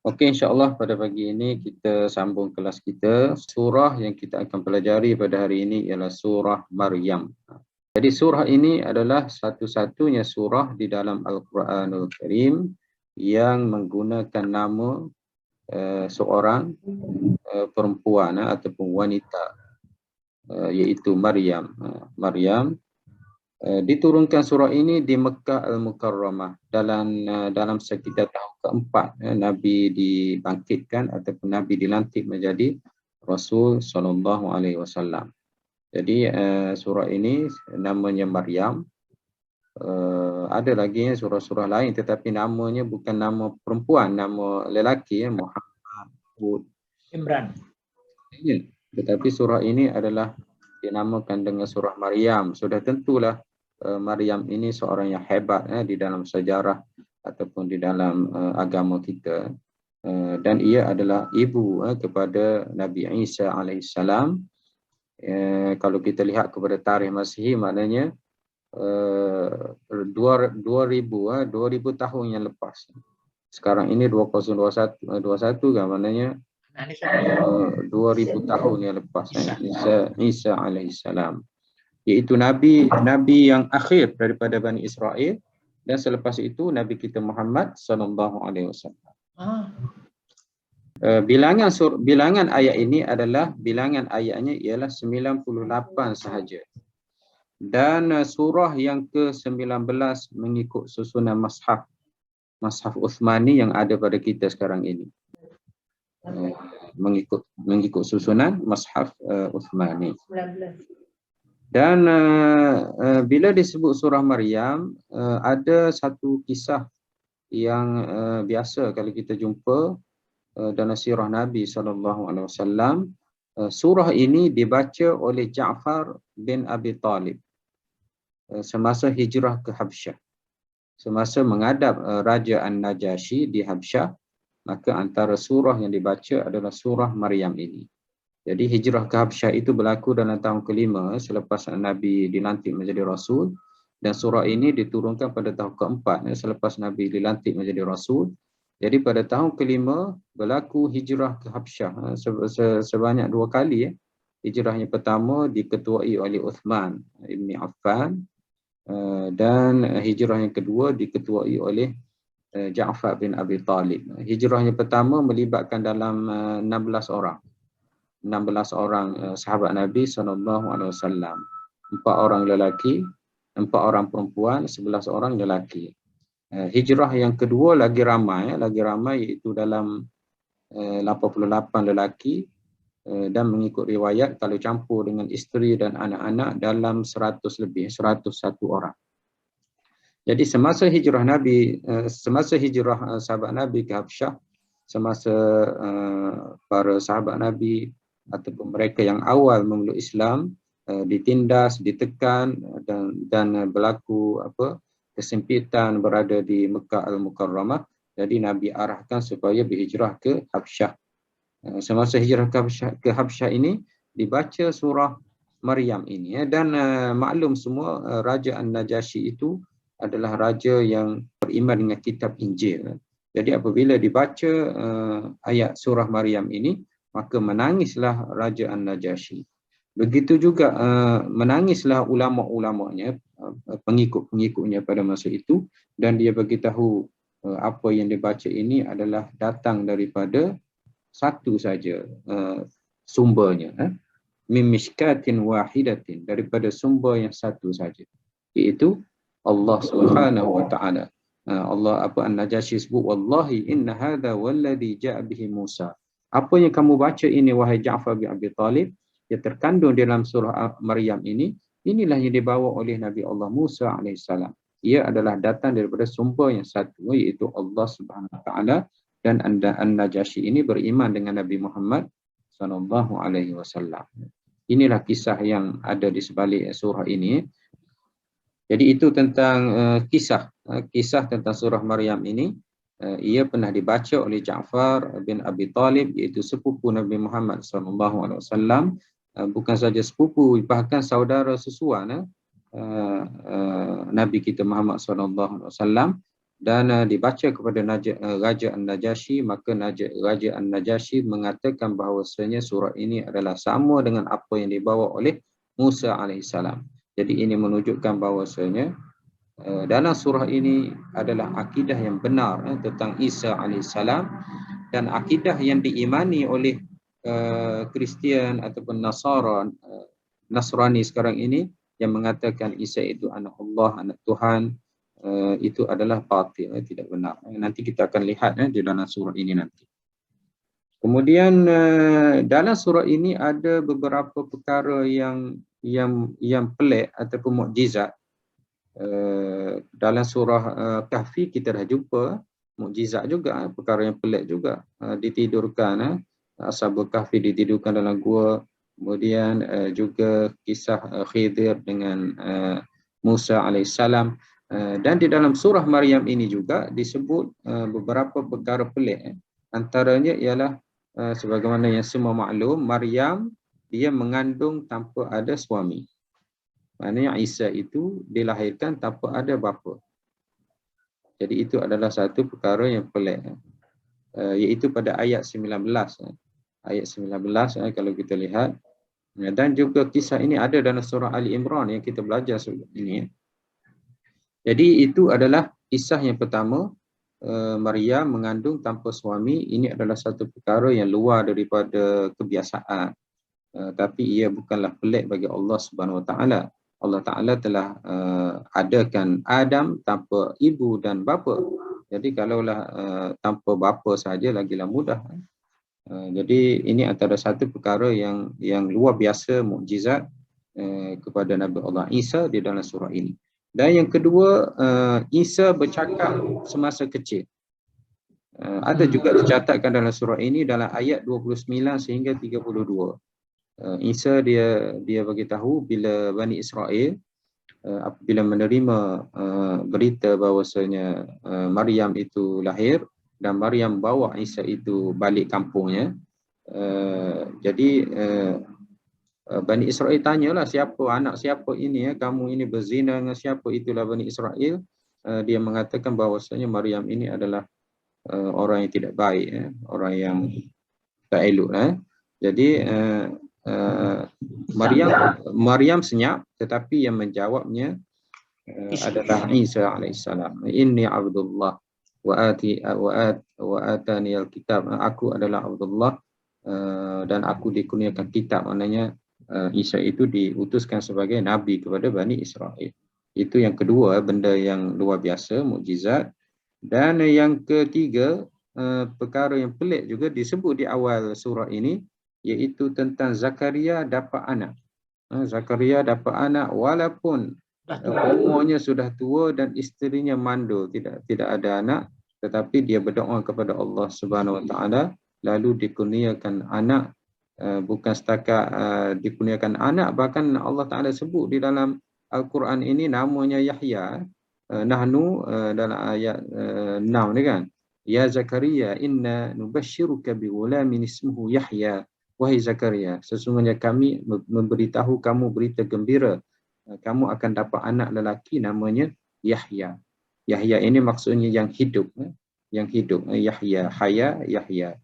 Okey, insya-Allah pada pagi ini kita sambung kelas kita. Surah yang kita akan pelajari pada hari ini ialah surah Maryam. Jadi surah ini adalah satu-satunya surah di dalam Al-Quranul Karim yang menggunakan nama seorang perempuan ataupun wanita, iaitu Maryam. Maryam diturunkan surah ini di Mekah Al-Mukarramah dalam sekitar tahun keempat Nabi dibangkitkan ataupun Nabi dilantik menjadi Rasul sallallahu alaihi wasallam. Jadi surah ini namanya Maryam. Ada lagi surah-surah lain tetapi namanya bukan nama perempuan, nama lelaki, Muhammad, Imran. Ya, tetapi surah ini adalah dinamakan dengan surah Maryam. Sudah tentulah Maryam ini seorang yang hebat di dalam sejarah ataupun di dalam agama kita. Dan ia adalah ibu kepada Nabi Isa alaihissalam. Kalau kita lihat kepada tarikh Masihi, maknanya 2000 tahun yang lepas. Sekarang ini 2021 kan, maknanya 2000 tahun yang lepas Isa alaihissalam, iaitu nabi yang akhir daripada Bani Israel, dan selepas itu Nabi kita Muhammad sallallahu alaihi wasallam. Bilangan ayat ini adalah bilangan ayatnya ialah 98 sahaja. Dan surah yang ke-19 mengikut susunan Mushaf Uthmani yang ada pada kita sekarang ini. Mengikut susunan Mushaf Uthmani. Dan bila disebut surah Maryam, ada satu kisah yang biasa kalau kita jumpa dalam sirah Nabi SAW. Surah ini dibaca oleh Ja'far bin Abi Talib semasa hijrah ke Habsyah. Semasa menghadap Raja An-Najashi di Habsyah, maka antara surah yang dibaca adalah surah Maryam ini. Jadi hijrah ke Habsyah itu berlaku dalam tahun ke-5 selepas Nabi dilantik menjadi Rasul, dan surah ini diturunkan pada tahun ke-4 selepas Nabi dilantik menjadi Rasul. Jadi pada tahun ke-5 berlaku hijrah ke Habsyah sebanyak 2 kali. Hijrah yang pertama diketuai oleh Uthman ibn Affan, dan hijrah yang kedua diketuai oleh Ja'far bin Abi Talib. Hijrah yang pertama melibatkan dalam 16 orang sahabat Nabi SAW. 4 orang lelaki, 4 orang perempuan, 11 orang lelaki. Hijrah yang kedua lagi ramai iaitu dalam 88 lelaki, dan mengikut riwayat kalau campur dengan isteri dan anak-anak dalam 100 lebih, 101 orang. Jadi semasa hijrah sahabat Nabi ke Habsyah, semasa para sahabat Nabi ataupun mereka yang awal memeluk Islam ditindas, ditekan, dan berlaku kesempitan berada di Mekah Al-Mukarramah. Jadi Nabi arahkan supaya berhijrah ke Habsyah. Semasa hijrah ke Habsyah ini dibaca surah Maryam ini, dan maklum semua Raja An-Najashi itu adalah raja yang beriman dengan kitab Injil. Jadi apabila dibaca ayat surah Maryam ini, maka menangislah Raja An-Najashi. Begitu juga menangislah ulama-ulamanya, pengikut-pengikutnya pada masa itu, dan dia beritahu apa yang dibaca ini adalah datang daripada satu saja sumbernya, min mishkatin wahidatin, daripada sumber yang satu saja, iaitu Allah Subhanahu wa taala. Allah An-Najashi sebut, wallahi inna hadha walladhi ja'a bihi Musa. Apa yang kamu baca ini wahai Ja'far bin Abi Talib, yang terkandung dalam surah Maryam ini, inilah yang dibawa oleh Nabi Allah Musa alaihissalam. Ia adalah datang daripada sumber yang satu, iaitu Allah Subhanahu wa taala, dan An-Najashi ini beriman dengan Nabi Muhammad sallallahu alaihi wasallam. Inilah kisah yang ada di sebalik surah ini. Jadi itu tentang kisah tentang surah Maryam ini. Ia pernah dibaca oleh Ja'far bin Abi Talib, iaitu sepupu Nabi Muhammad SAW. Bukan saja sepupu, bahkan saudara sesuan Nabi kita Muhammad SAW. dan dibaca kepada Raja An-Najasyi, maka Raja An-Najasyi mengatakan bahawasanya surah ini adalah sama dengan apa yang dibawa oleh Musa alaihissalam. Jadi ini menunjukkan bahawasanya dalam surah ini adalah akidah yang benar tentang Isa alaihissalam, dan akidah yang diimani oleh Kristian ataupun Nasrani sekarang ini yang mengatakan Isa itu anak Allah, anak Tuhan, itu adalah batil, tidak benar. Nanti kita akan lihat di dalam surah ini nanti. Kemudian dalam surah ini ada beberapa perkara yang pelik ataupun mukjizat. Dalam surah Kahfi kita dah jumpa mukjizat juga, perkara yang pelik juga. Ditidurkan, Ashabul Kahfi ditidurkan dalam gua. Kemudian juga kisah Khidir dengan Musa alaihissalam. Dan di dalam surah Maryam ini juga disebut beberapa perkara pelik. Antaranya ialah sebagaimana yang semua maklum, Maryam dia mengandung tanpa ada suami. Maknanya Isa itu dilahirkan tanpa ada bapa. Jadi itu adalah satu perkara yang pelik. Iaitu pada ayat 19. Ayat 19 kalau kita lihat. Dan juga kisah ini ada dalam surah Ali Imran yang kita belajar sebelum ini. Jadi itu adalah kisah yang pertama, Maryam mengandung tanpa suami. Ini adalah satu perkara yang luar daripada kebiasaan. Tapi ia bukanlah pelik bagi Allah Subhanahu Wa Taala. Allah Taala telah adakan Adam tanpa ibu dan bapa. Jadi kalaulah tanpa bapa saja lagilah mudah. Jadi ini antara satu perkara yang luar biasa, mukjizat kepada Nabi Allah Isa di dalam surah ini. Dan yang kedua, Isa bercakap semasa kecil. Ada juga dicatatkan dalam surah ini dalam ayat 29 sehingga 32. Isa dia bagi tahu bila Bani Israel apabila menerima berita bahawasanya Maryam itu lahir dan Maryam bawa Isa itu balik kampungnya. Jadi Bani Israel tanyalah siapa anak siapa ini, kamu ini berzina dengan siapa? Itulah Bani Israel. Dia mengatakan bahawasanya Maryam ini adalah orang yang tidak baik, orang yang tak elok. Jadi Maryam senyap, tetapi yang menjawabnya adalah Isa alaihissalam. Inni Abdullah wa atani al-kitab. Aku adalah Abdullah dan aku dikurniakan kitab. Maknanya Isa itu diutuskan sebagai nabi kepada Bani Israel. Itu yang kedua, benda yang luar biasa, mukjizat. Dan yang ketiga, perkara yang pelik juga disebut di awal surah ini, iaitu tentang Zakaria dapat anak. Zakaria dapat anak walaupun umurnya sudah tua dan isterinya mandul, tidak ada anak, tetapi dia berdoa kepada Allah Subhanahu Wa Taala, lalu dikurniakan anak. Bukan setakat dikurniakan anak, bahkan Allah Ta'ala sebut di dalam Al-Quran ini namanya Yahya. Nahnu dalam ayat 6 ni kan, Ya Zakaria inna nubashiruka bighulamin ismuhu Yahya. Wahai Zakaria, sesungguhnya kami memberitahu kamu berita gembira, kamu akan dapat anak lelaki namanya Yahya. Yahya ini maksudnya yang hidup, Yahya, Haya, Yahya.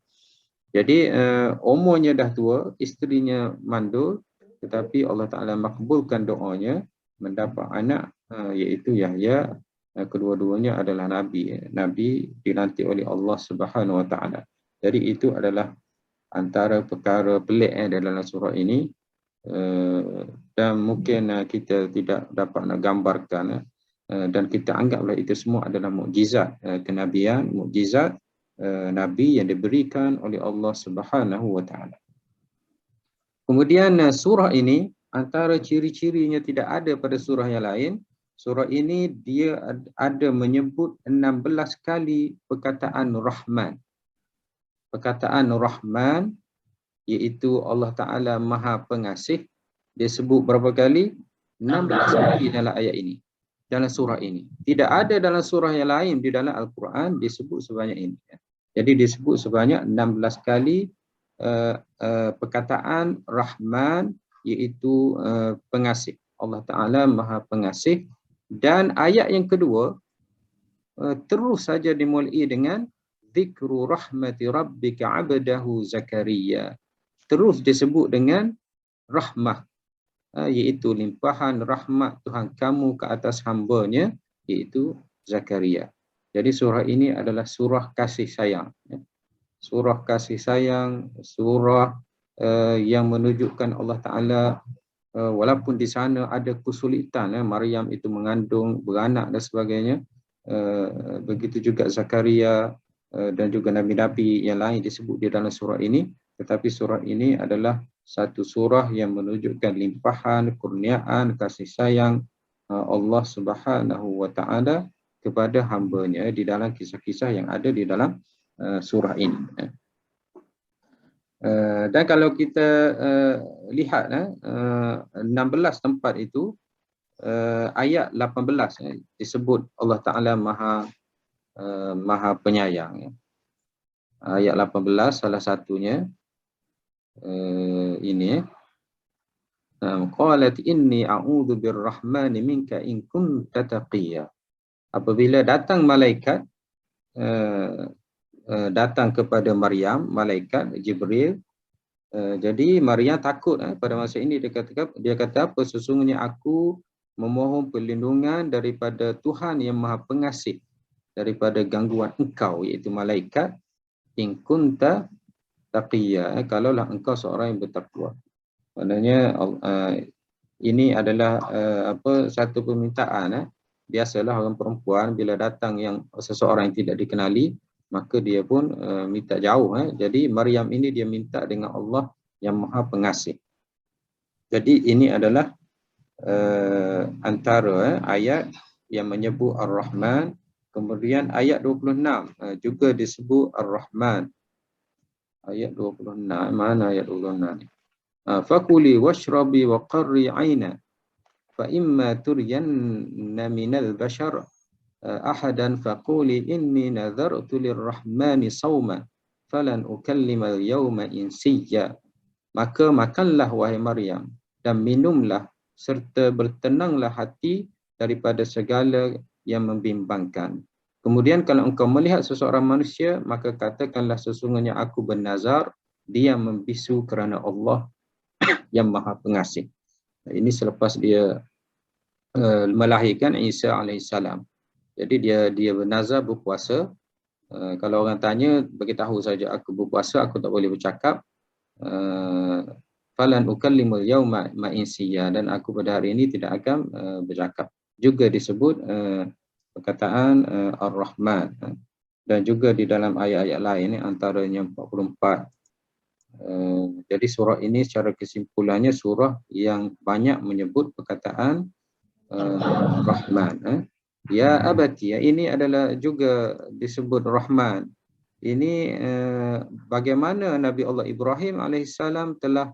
Jadi umurnya dah tua, isterinya mandul, tetapi Allah Ta'ala makbulkan doanya, mendapat anak, iaitu Yahya. Kedua-duanya adalah Nabi. Nabi dilantik oleh Allah Subhanahu Wa Ta'ala. Jadi itu adalah antara perkara pelik dalam surah ini. Dan mungkin kita tidak dapat nak gambarkan, dan kita anggaplah itu semua adalah mukjizat kenabian, mukjizat Nabi yang diberikan oleh Allah Subhanahu Wa Taala. Kemudian surah ini antara ciri-cirinya tidak ada pada surah yang lain. Surah ini dia ada menyebut 16 kali perkataan Rahman. Perkataan Rahman iaitu Allah Ta'ala Maha Pengasih. Dia sebut berapa kali? 16 kali dalam ayat ini, dalam surah ini. Tidak ada dalam surah yang lain di dalam Al-Quran disebut sebanyak ini. Jadi disebut sebanyak 16 kali perkataan Rahman, iaitu pengasih. Allah Ta'ala Maha Pengasih. Dan ayat yang kedua, terus saja dimulai dengan zikru rahmati rabbika abdahu Zakaria. Terus disebut dengan rahmah, iaitu limpahan rahmat Tuhan kamu ke atas hamba-Nya, iaitu Zakaria. Jadi surah ini adalah surah kasih sayang. Surah kasih sayang, surah yang menunjukkan Allah Ta'ala, walaupun di sana ada kesulitan, Maryam itu mengandung, beranak dan sebagainya, begitu juga Zakaria dan juga Nabi-Nabi yang lain disebut di dalam surah ini, tetapi surah ini adalah satu surah yang menunjukkan limpahan, kurniaan, kasih sayang Allah Subhanahu wa Ta'ala kepada hamba-Nya di dalam kisah-kisah yang ada di dalam surah ini. Dan kalau kita lihat 16 tempat itu, ayat 18 disebut Allah Ta'ala Maha Penyayang. Ayat 18 salah satunya ini, qalat inni a'udzu birrahmani minka in kunta taqiyya. Apabila datang malaikat, datang kepada Maryam, malaikat Jibril, jadi Maryam takut pada masa ini. Dia kata apa? Sesungguhnya aku memohon perlindungan daripada Tuhan yang Maha Pengasih daripada gangguan engkau, iaitu malaikat, in kunta taqiyya, kalaulah engkau seorang yang bertakwa. Maknanya ini adalah satu permintaan. Biasalah orang perempuan bila datang yang seseorang yang tidak dikenali, maka dia pun minta jauh. Jadi Maryam ini dia minta dengan Allah yang Maha Pengasih. Jadi ini adalah antara ayat yang menyebut Ar-Rahman. Kemudian ayat 26 juga disebut Ar-Rahman. Ayat 26, mana ayat 26 ni? Fakuli washrabi wa qarri aina fa imma turyanna minal bashar ahadan faquli inni nadhartu lirrahmani sawma falan ukallima al-yawma insiyya. Maka makanlah wahai Maryam dan minumlah serta bertenanglah hati daripada segala yang membimbangkan. Kemudian kalau engkau melihat seseorang manusia, maka katakanlah sesungguhnya aku bernazar dia membisu kerana Allah yang Maha Pengasih. Ini selepas dia melahirkan Isa alaihissalam. Jadi dia bernazar berpuasa. Kalau orang tanya, beritahu saja aku berpuasa, aku tak boleh bercakap. Falan ukallimul yauma ma'insiya, dan aku pada hari ini tidak akan bercakap. Juga disebut perkataan Ar-Rahman, dan juga di dalam ayat-ayat lain antaranya 44. Jadi surah ini secara kesimpulannya surah yang banyak menyebut perkataan Rahman. Ya abati, ini adalah juga disebut Rahman. Ini bagaimana Nabi Allah Ibrahim alaihissalam telah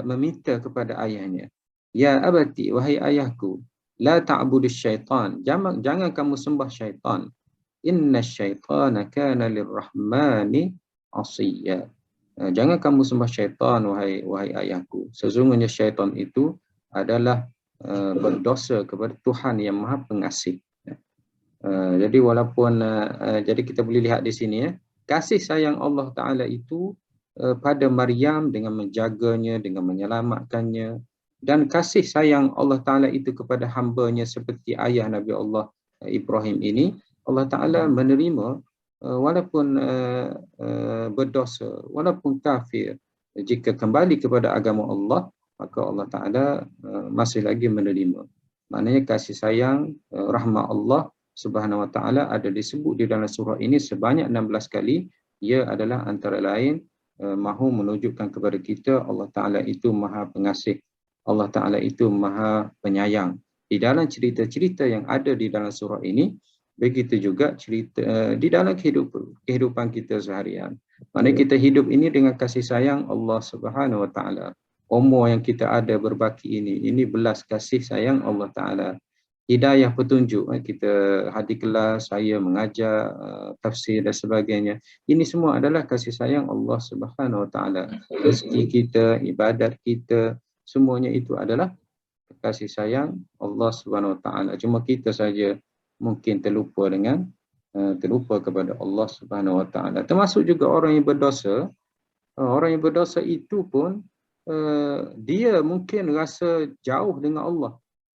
meminta kepada ayahnya, ya abati, wahai ayahku, la ta'budus syaitan, jangan kamu sembah syaitan, inna syaitana kana lirrahmani asiyya. Jangan kamu sembah syaitan wahai ayahku, sesungguhnya syaitan itu adalah berdosa kepada Tuhan yang Maha Pengasih. Jadi walaupun jadi kita boleh lihat di sini kasih sayang Allah Ta'ala itu pada Maryam dengan menjaganya, dengan menyelamatkannya, dan kasih sayang Allah Ta'ala itu kepada hamba-Nya seperti ayah Nabi Allah Ibrahim ini, Allah Ta'ala menerima walaupun berdosa, walaupun kafir, jika kembali kepada agama Allah, maka Allah Ta'ala masih lagi menerima. Maknanya kasih sayang, rahmat Allah Subhanahu Wa Ta'ala ada disebut di dalam surah ini sebanyak 16 kali. Ia adalah antara lain mahu menunjukkan kepada kita Allah Ta'ala itu Maha Pengasih, Allah Ta'ala itu Maha Penyayang. Di dalam cerita-cerita yang ada di dalam surah ini, begitu juga cerita di dalam kehidupan kita seharian. Maknanya kita hidup ini dengan kasih sayang Allah Subhanahu Wa Ta'ala. Umur yang kita ada berbaki ini belas kasih sayang Allah Ta'ala. Hidayah petunjuk, kita hadir kelas, saya mengajar tafsir dan sebagainya. Ini semua adalah kasih sayang Allah Subhanahu Wa Ta'ala. Rezeki kita, ibadat kita, semuanya itu adalah kasih sayang Allah Subhanahu Wa Ta'ala. Cuma kita saja mungkin terlupa kepada Allah Subhanahu Wa Taala. Termasuk juga orang yang berdosa. Orang yang berdosa itu pun dia mungkin rasa jauh dengan Allah.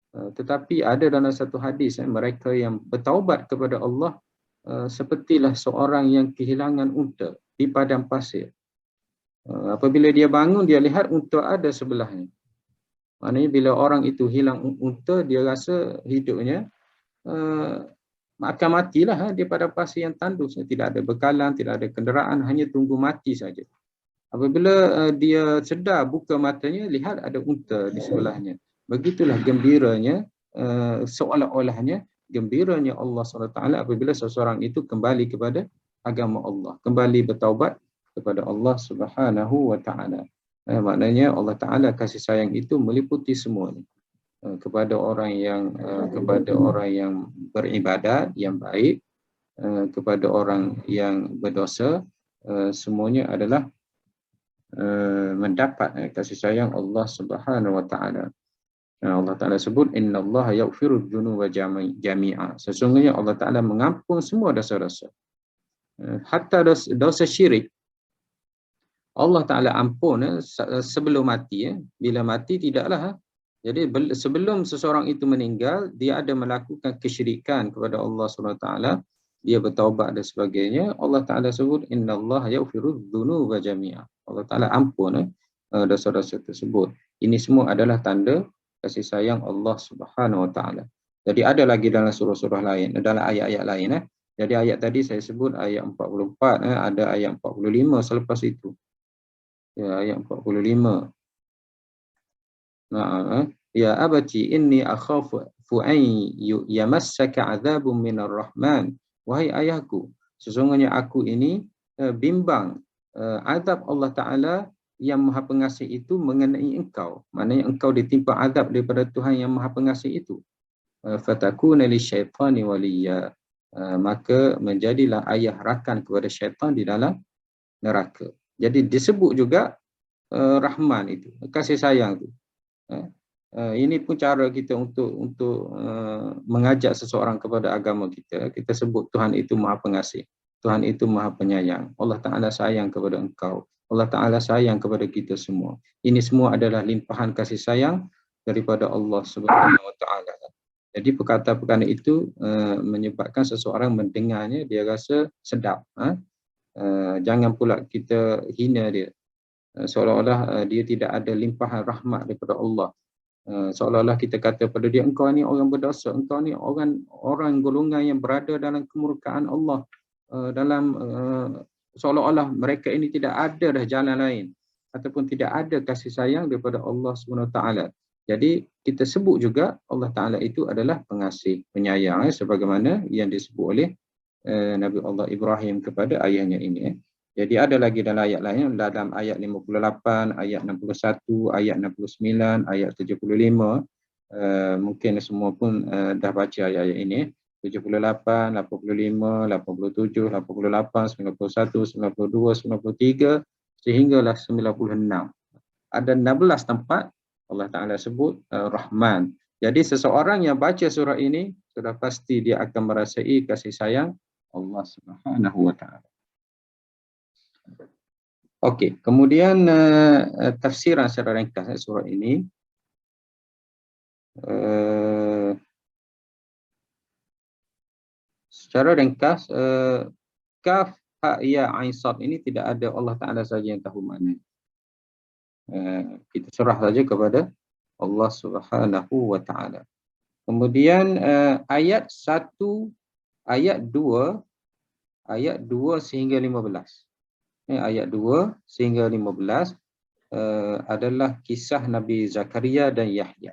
Tetapi ada dalam satu hadis, mereka yang bertaubat kepada Allah sepertilah seorang yang kehilangan unta di padang pasir. Apabila dia bangun, dia lihat unta ada sebelahnya. Maknanya bila orang itu hilang unta, dia rasa hidupnya akan matilah di padang pasir yang tandus. Tidak ada bekalan, tidak ada kenderaan, hanya tunggu mati saja. Apabila dia sedar, buka matanya, lihat ada unta di sebelahnya. Begitulah gembiranya, seolah-olahnya gembiranya Allah SWT apabila seseorang itu kembali kepada agama Allah, kembali bertaubat kepada Allah Subhanahu Wa Taala. Maknanya Allah Taala kasih sayang itu meliputi semuanya kepada orang yang beribadat yang baik, kepada orang yang berdosa, semuanya adalah mendapat kasih sayang Allah Subhanahu Wa Taala. Allah Taala sebut innallaha yaghfiru dzunuba jami'a. Sesungguhnya Allah Taala mengampun semua dosa-dosa. Hatta dosa syirik. Allah Taala ampun sebelum mati. Bila mati tidaklah. Jadi sebelum seseorang itu meninggal, dia ada melakukan kesyirikan kepada Allah Subhanahu Wa Taala, dia bertaubat dan sebagainya, Allah Taala sebut innallaha yaghfiru dzunuba jami'a. Allah Taala ampun dosa-dosa tersebut. Ini semua adalah tanda kasih sayang Allah Subhanahu Wa Taala. Jadi ada lagi dalam surah-surah lain, dalam ayat-ayat lain. Jadi ayat tadi saya sebut ayat 44, ada ayat 45 selepas itu. Ya, ayat 45. Ya abati inni akhafu an yamassaka adzabun minar rahman. Wahai ayahku, sesungguhnya aku ini bimbang azab Allah Taala yang Maha Pengasih itu mengenai engkau. Maknanya engkau ditimpa azab daripada Tuhan yang Maha Pengasih itu. Fatakuna lisyaitani waliya. Maka menjadilah ayah rakan kepada syaitan di dalam neraka. Jadi disebut juga Rahman itu, kasih sayang itu. Ini pun cara kita untuk mengajak seseorang kepada agama kita. Kita sebut Tuhan itu Maha Pengasih, Tuhan itu Maha Penyayang. Allah Taala sayang kepada engkau, Allah Taala sayang kepada kita semua. Ini semua adalah limpahan kasih sayang daripada Allah Subhanahu Wa Taala. Jadi perkataan-perkataan itu menyebabkan seseorang mendengarnya dia rasa sedap. Jangan pula kita hina dia, seolah-olah dia tidak ada limpahan rahmat daripada Allah. Seolah-olah kita kata pada dia, engkau ni orang berdosa, engkau ni orang golongan yang berada dalam kemurkaan Allah, seolah-olah mereka ini tidak ada dah jalan lain ataupun tidak ada kasih sayang daripada Allah SWT. Jadi kita sebut juga Allah Taala itu adalah pengasih, penyayang, sebagaimana yang disebut oleh Nabi Allah Ibrahim kepada ayahnya ini. Jadi ada lagi dalam ayat lain, dalam ayat 58, ayat 61, ayat 69, ayat 75. Mungkin semua pun dah baca ayat-ayat ini. 78, 85, 87, 88, 91, 92, 93, sehinggalah 96. Ada 16 tempat Allah Ta'ala sebut Rahman. Jadi seseorang yang baca surah ini, sudah pasti dia akan merasai kasih sayang Allah Subhanahu Wa Ta'ala. Okey, kemudian tafsiran secara ringkas surah ini. Secara ringkas, kaf, ha, ya, ain, sad ini tidak ada, Allah Ta'ala saja yang tahu makna. Kita serah saja kepada Allah Subhanahu Wa Ta'ala. Kemudian ayat 1, ayat 2 sehingga 15. Ayat 2 sehingga 15 adalah kisah Nabi Zakaria dan Yahya.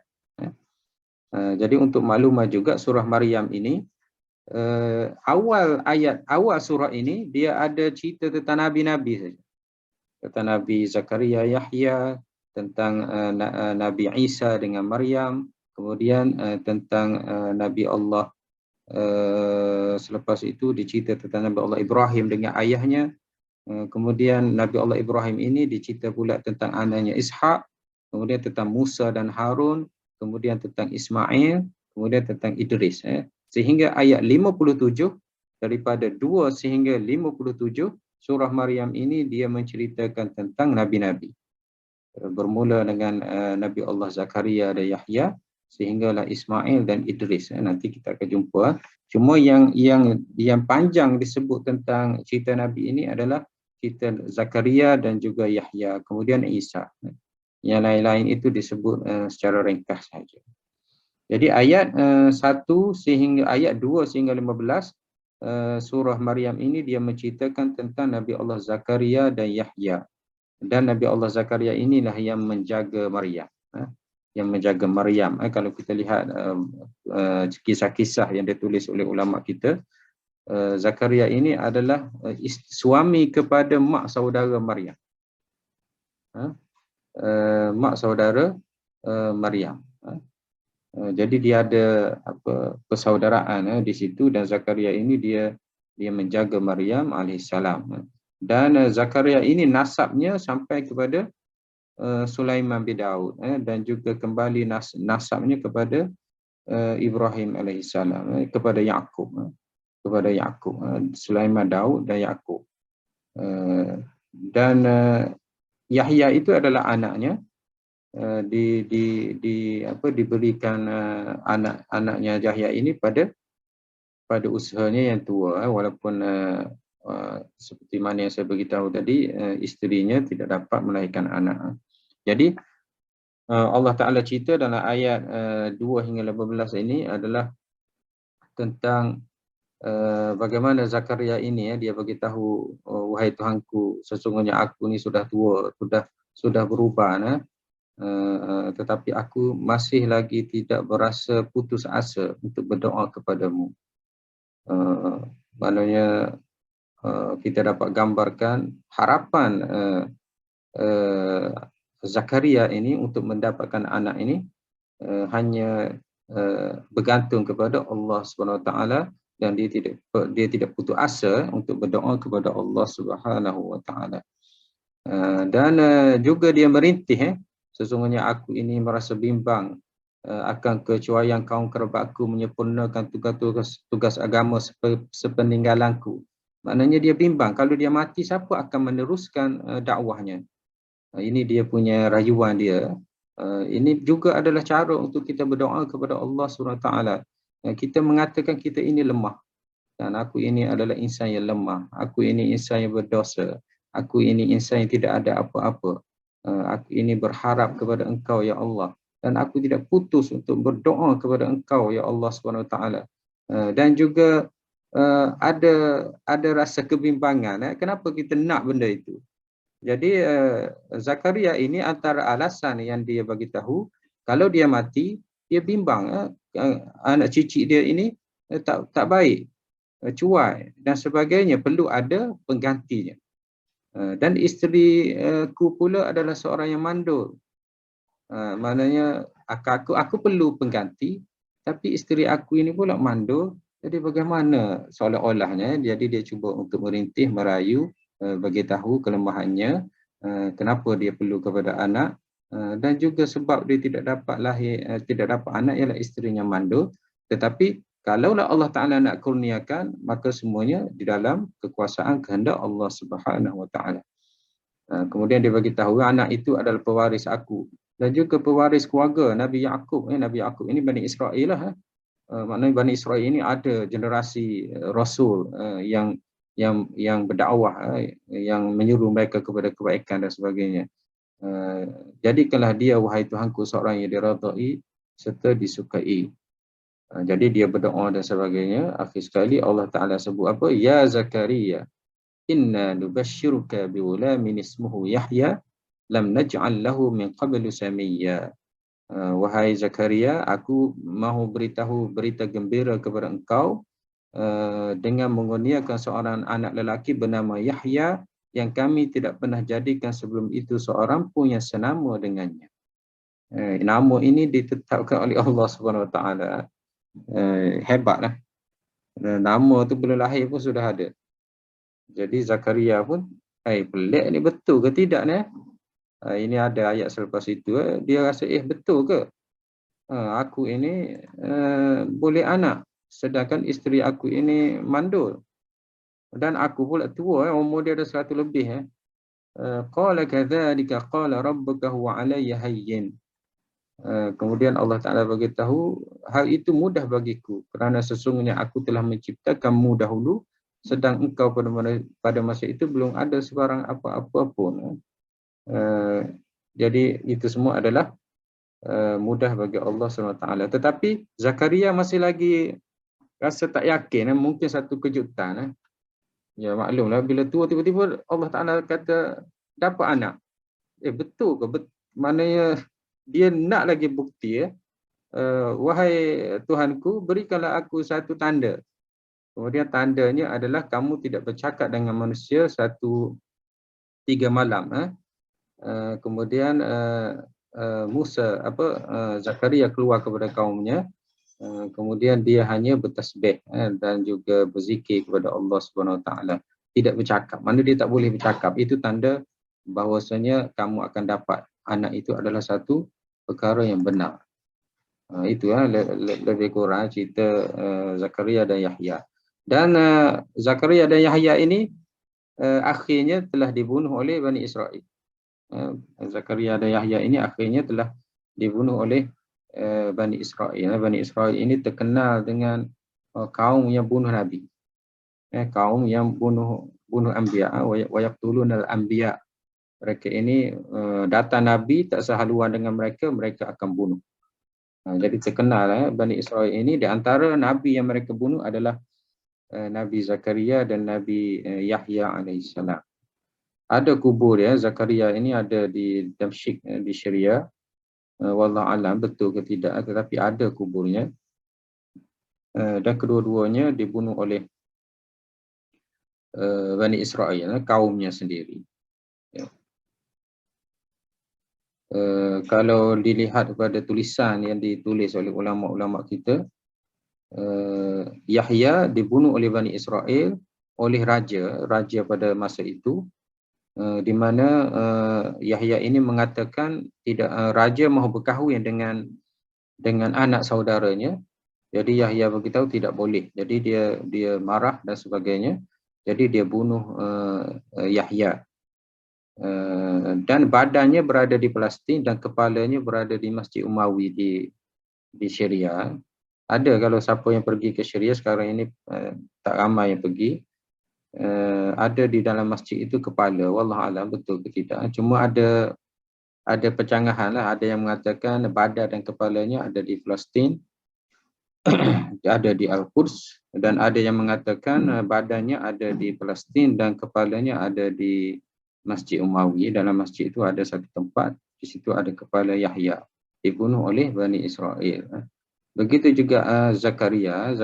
Jadi untuk maklumat juga, surah Maryam ini awal surah ini dia ada cerita tentang nabi-nabi saja. Tentang Nabi Zakaria, Yahya, tentang Nabi Isa dengan Maryam, kemudian tentang Nabi Allah, selepas itu dicerita tentang Nabi Allah Ibrahim dengan ayahnya, kemudian Nabi Allah Ibrahim ini dicerita pula tentang anaknya Ishak, kemudian tentang Musa dan Harun, kemudian tentang Ismail, kemudian tentang Idris. sehingga ayat 57, daripada 2 sehingga 57, surah Maryam ini dia menceritakan tentang nabi-nabi. Bermula dengan Nabi Allah Zakaria dan Yahya, sehinggalah Ismail dan Idris. Nanti kita akan jumpa. Cuma yang panjang disebut tentang cerita Nabi ini adalah cerita Zakaria dan juga Yahya, kemudian Isa. Yang lain-lain itu disebut secara ringkas saja. Jadi ayat 1 sehingga ayat 2 sehingga 15 surah Maryam ini dia menceritakan tentang Nabi Allah Zakaria dan Yahya. Dan Nabi Allah Zakaria inilah yang menjaga Maryam. Yang menjaga Maryam. Kalau kita lihat kisah-kisah yang ditulis oleh ulama kita, Zakaria ini adalah suami kepada mak saudara Maryam. Mak saudara Maryam. Jadi dia ada persaudaraan di situ, dan Zakaria ini dia menjaga Maryam alaihissalam. Dan Zakaria ini nasabnya sampai kepada Sulaiman bin Daud, dan juga kembali nasabnya kepada Ibrahim alaihissalam, kepada Yaqub, Sulaiman, Daud dan Yaqub. Dan Yahya itu adalah anaknya, diberikan anaknya Yahya ini pada usahanya yang tua, walaupun seperti mana yang saya beritahu tadi, isterinya tidak dapat melahirkan anak. Jadi Allah Ta'ala cerita dalam ayat 2 hingga 18 ini adalah tentang bagaimana Zakaria ini dia beritahu, wahai Tuhanku, sesungguhnya aku ni sudah tua, sudah berubah, tetapi aku masih lagi tidak berasa putus asa untuk berdoa kepadamu. Maknanya kita dapat gambarkan harapan Zakaria ini untuk mendapatkan anak ini hanya bergantung kepada Allah Subhanahu Wa Taala, dan dia tidak putus asa untuk berdoa kepada Allah Subhanahu Wa Taala. Dan juga dia merintih, sesungguhnya aku ini merasa bimbang akan kecuaian kaum kerabatku menyempurnakan tugas agama sepeninggalanku. Maknanya dia bimbang, kalau dia mati siapa akan meneruskan dakwahnya. Ini dia punya rayuan dia. Ini juga adalah cara untuk kita berdoa kepada Allah SWT. Kita mengatakan kita ini lemah, dan aku ini adalah insan yang lemah, aku ini insan yang berdosa, aku ini insan yang tidak ada apa-apa. Aku ini berharap kepada Engkau ya Allah, dan aku tidak putus untuk berdoa kepada Engkau ya Allah SWT. Dan juga ada rasa kebimbangan. Kenapa kita nak benda itu? Jadi Zakaria ini antara alasan yang dia bagi tahu, kalau dia mati, dia bimbang, anak cicit dia ini tak baik, cuai dan sebagainya, perlu ada penggantinya. Dan isteriku pula adalah seorang yang mandul. Maknanya aku perlu pengganti, tapi isteri aku ini pula mandul. Jadi bagaimana seolah-olahnya, jadi dia cuba untuk merintih, merayu, bagi tahu kelemahannya, kenapa dia perlu kepada anak, dan juga sebab dia tidak dapat anak ialah isterinya mandul. Tetapi kalaulah Allah Ta'ala nak kurniakan, maka semuanya di dalam kekuasaan kehendak Allah Subhanahu Wa Ta'ala. Kemudian dia bagi tahu anak itu adalah pewaris aku, dan juga pewaris keluarga Nabi Yaqub. Nabi Yaqub ini Bani Israel lah. Maknanya Bani Israel ini ada generasi Rasul yang berdakwah, yang menyuruh mereka kepada kebaikan dan sebagainya. Jadikanlah dia, wahai Tuhanku, seorang yang diradai serta disukai. Jadi dia berdoa dan sebagainya. Akhir sekali Allah Ta'ala sebut apa? Ya Zakaria, inna nubashiruka bighulamin ismuhu Yahya, lam naj'al lahu min qablu samiyya. Wahai Zakaria, aku mahu beritahu berita gembira kepada engkau dengan mengurniakan seorang anak lelaki bernama Yahya, yang kami tidak pernah jadikan sebelum itu seorang pun yang senama dengannya. Nama ini ditetapkan oleh Allah Subhanahu Wa Taala. Hebatlah. Nama tu belum lahir pun sudah ada. Jadi Zakaria pun, pelik ni, betul ke tidak ni? Ini ada ayat selepas itu, dia rasa betul ke? Aku ini boleh anak. sedangkan isteri aku ini mandul. Dan aku pula tua, umur dia ada 100 lebih. Qala kadzalika qala rabbuka huwa alayya hayyin. Kemudian Allah Ta'ala beritahu, hal itu mudah bagiku kerana sesungguhnya aku telah menciptakanmu dahulu, sedang engkau pada masa itu belum ada sebarang apa-apa pun. Jadi itu semua adalah mudah bagi Allah SWT. Tetapi Zakaria masih lagi rasa tak yakin, mungkin satu kejutan. Ya maklumlah, bila tua tiba-tiba Allah Ta'ala kata dapat anak. Betul ke? Maknanya dia nak lagi bukti. Wahai Tuhanku, berikanlah aku satu tanda. Kemudian tandanya adalah kamu tidak bercakap dengan manusia 3 malam. Kemudian Zakaria keluar kepada kaumnya. Kemudian dia hanya bertasbih dan juga berzikir kepada Allah Subhanahu Wa Taala, tidak bercakap. Mana dia tak boleh bercakap, itu tanda bahawasanya kamu akan dapat anak itu adalah satu perkara yang benar. Itu lebih kurang cerita Zakaria dan Yahya. Dan Zakaria dan Yahya ini akhirnya telah dibunuh oleh Bani Israel. Zakaria dan Yahya ini akhirnya telah dibunuh oleh Bani Israel. Bani Israel ini terkenal dengan kaum yang bunuh Nabi. Kaum yang bunuh anbiya, wa yaqtulunal anbiya. Mereka ini datang Nabi tak sehaluan dengan mereka akan bunuh. Jadi terkenal Bani Israel ini, di antara Nabi yang mereka bunuh adalah Nabi Zakaria dan Nabi Yahya alaihissalam. Ada kubur Zakaria ini ada di Damsyik di Syria. Wallahu alam betul ke tidak, tetapi ada kuburnya. Dan kedua-duanya dibunuh oleh Bani Israel, kaumnya sendiri. Kalau dilihat pada tulisan yang ditulis oleh ulama-ulama kita, Yahya dibunuh oleh Bani Israel oleh raja pada masa itu, di mana Yahya ini mengatakan tidak, raja mahu berkahwin dengan anak saudaranya. Jadi Yahya beritahu tidak boleh. Jadi dia marah dan sebagainya. Jadi dia bunuh Yahya. Dan badannya berada di Palestin dan kepalanya berada di Masjid Umawi di Syria. Ada, kalau siapa yang pergi ke Syria sekarang ini, tak ramai yang pergi. Ada di dalam masjid itu kepala. Wallahu a'lam betul ke tidak. Cuma ada percanggahan lah. Ada yang mengatakan badan dan kepalanya ada di Palestin, ada di Al-Quds, dan ada yang mengatakan badannya ada di Palestin dan kepalanya ada di Masjid Umawi. Dalam masjid itu ada satu tempat, di situ ada kepala Yahya, dibunuh oleh Bani Israel. Begitu juga Zakaria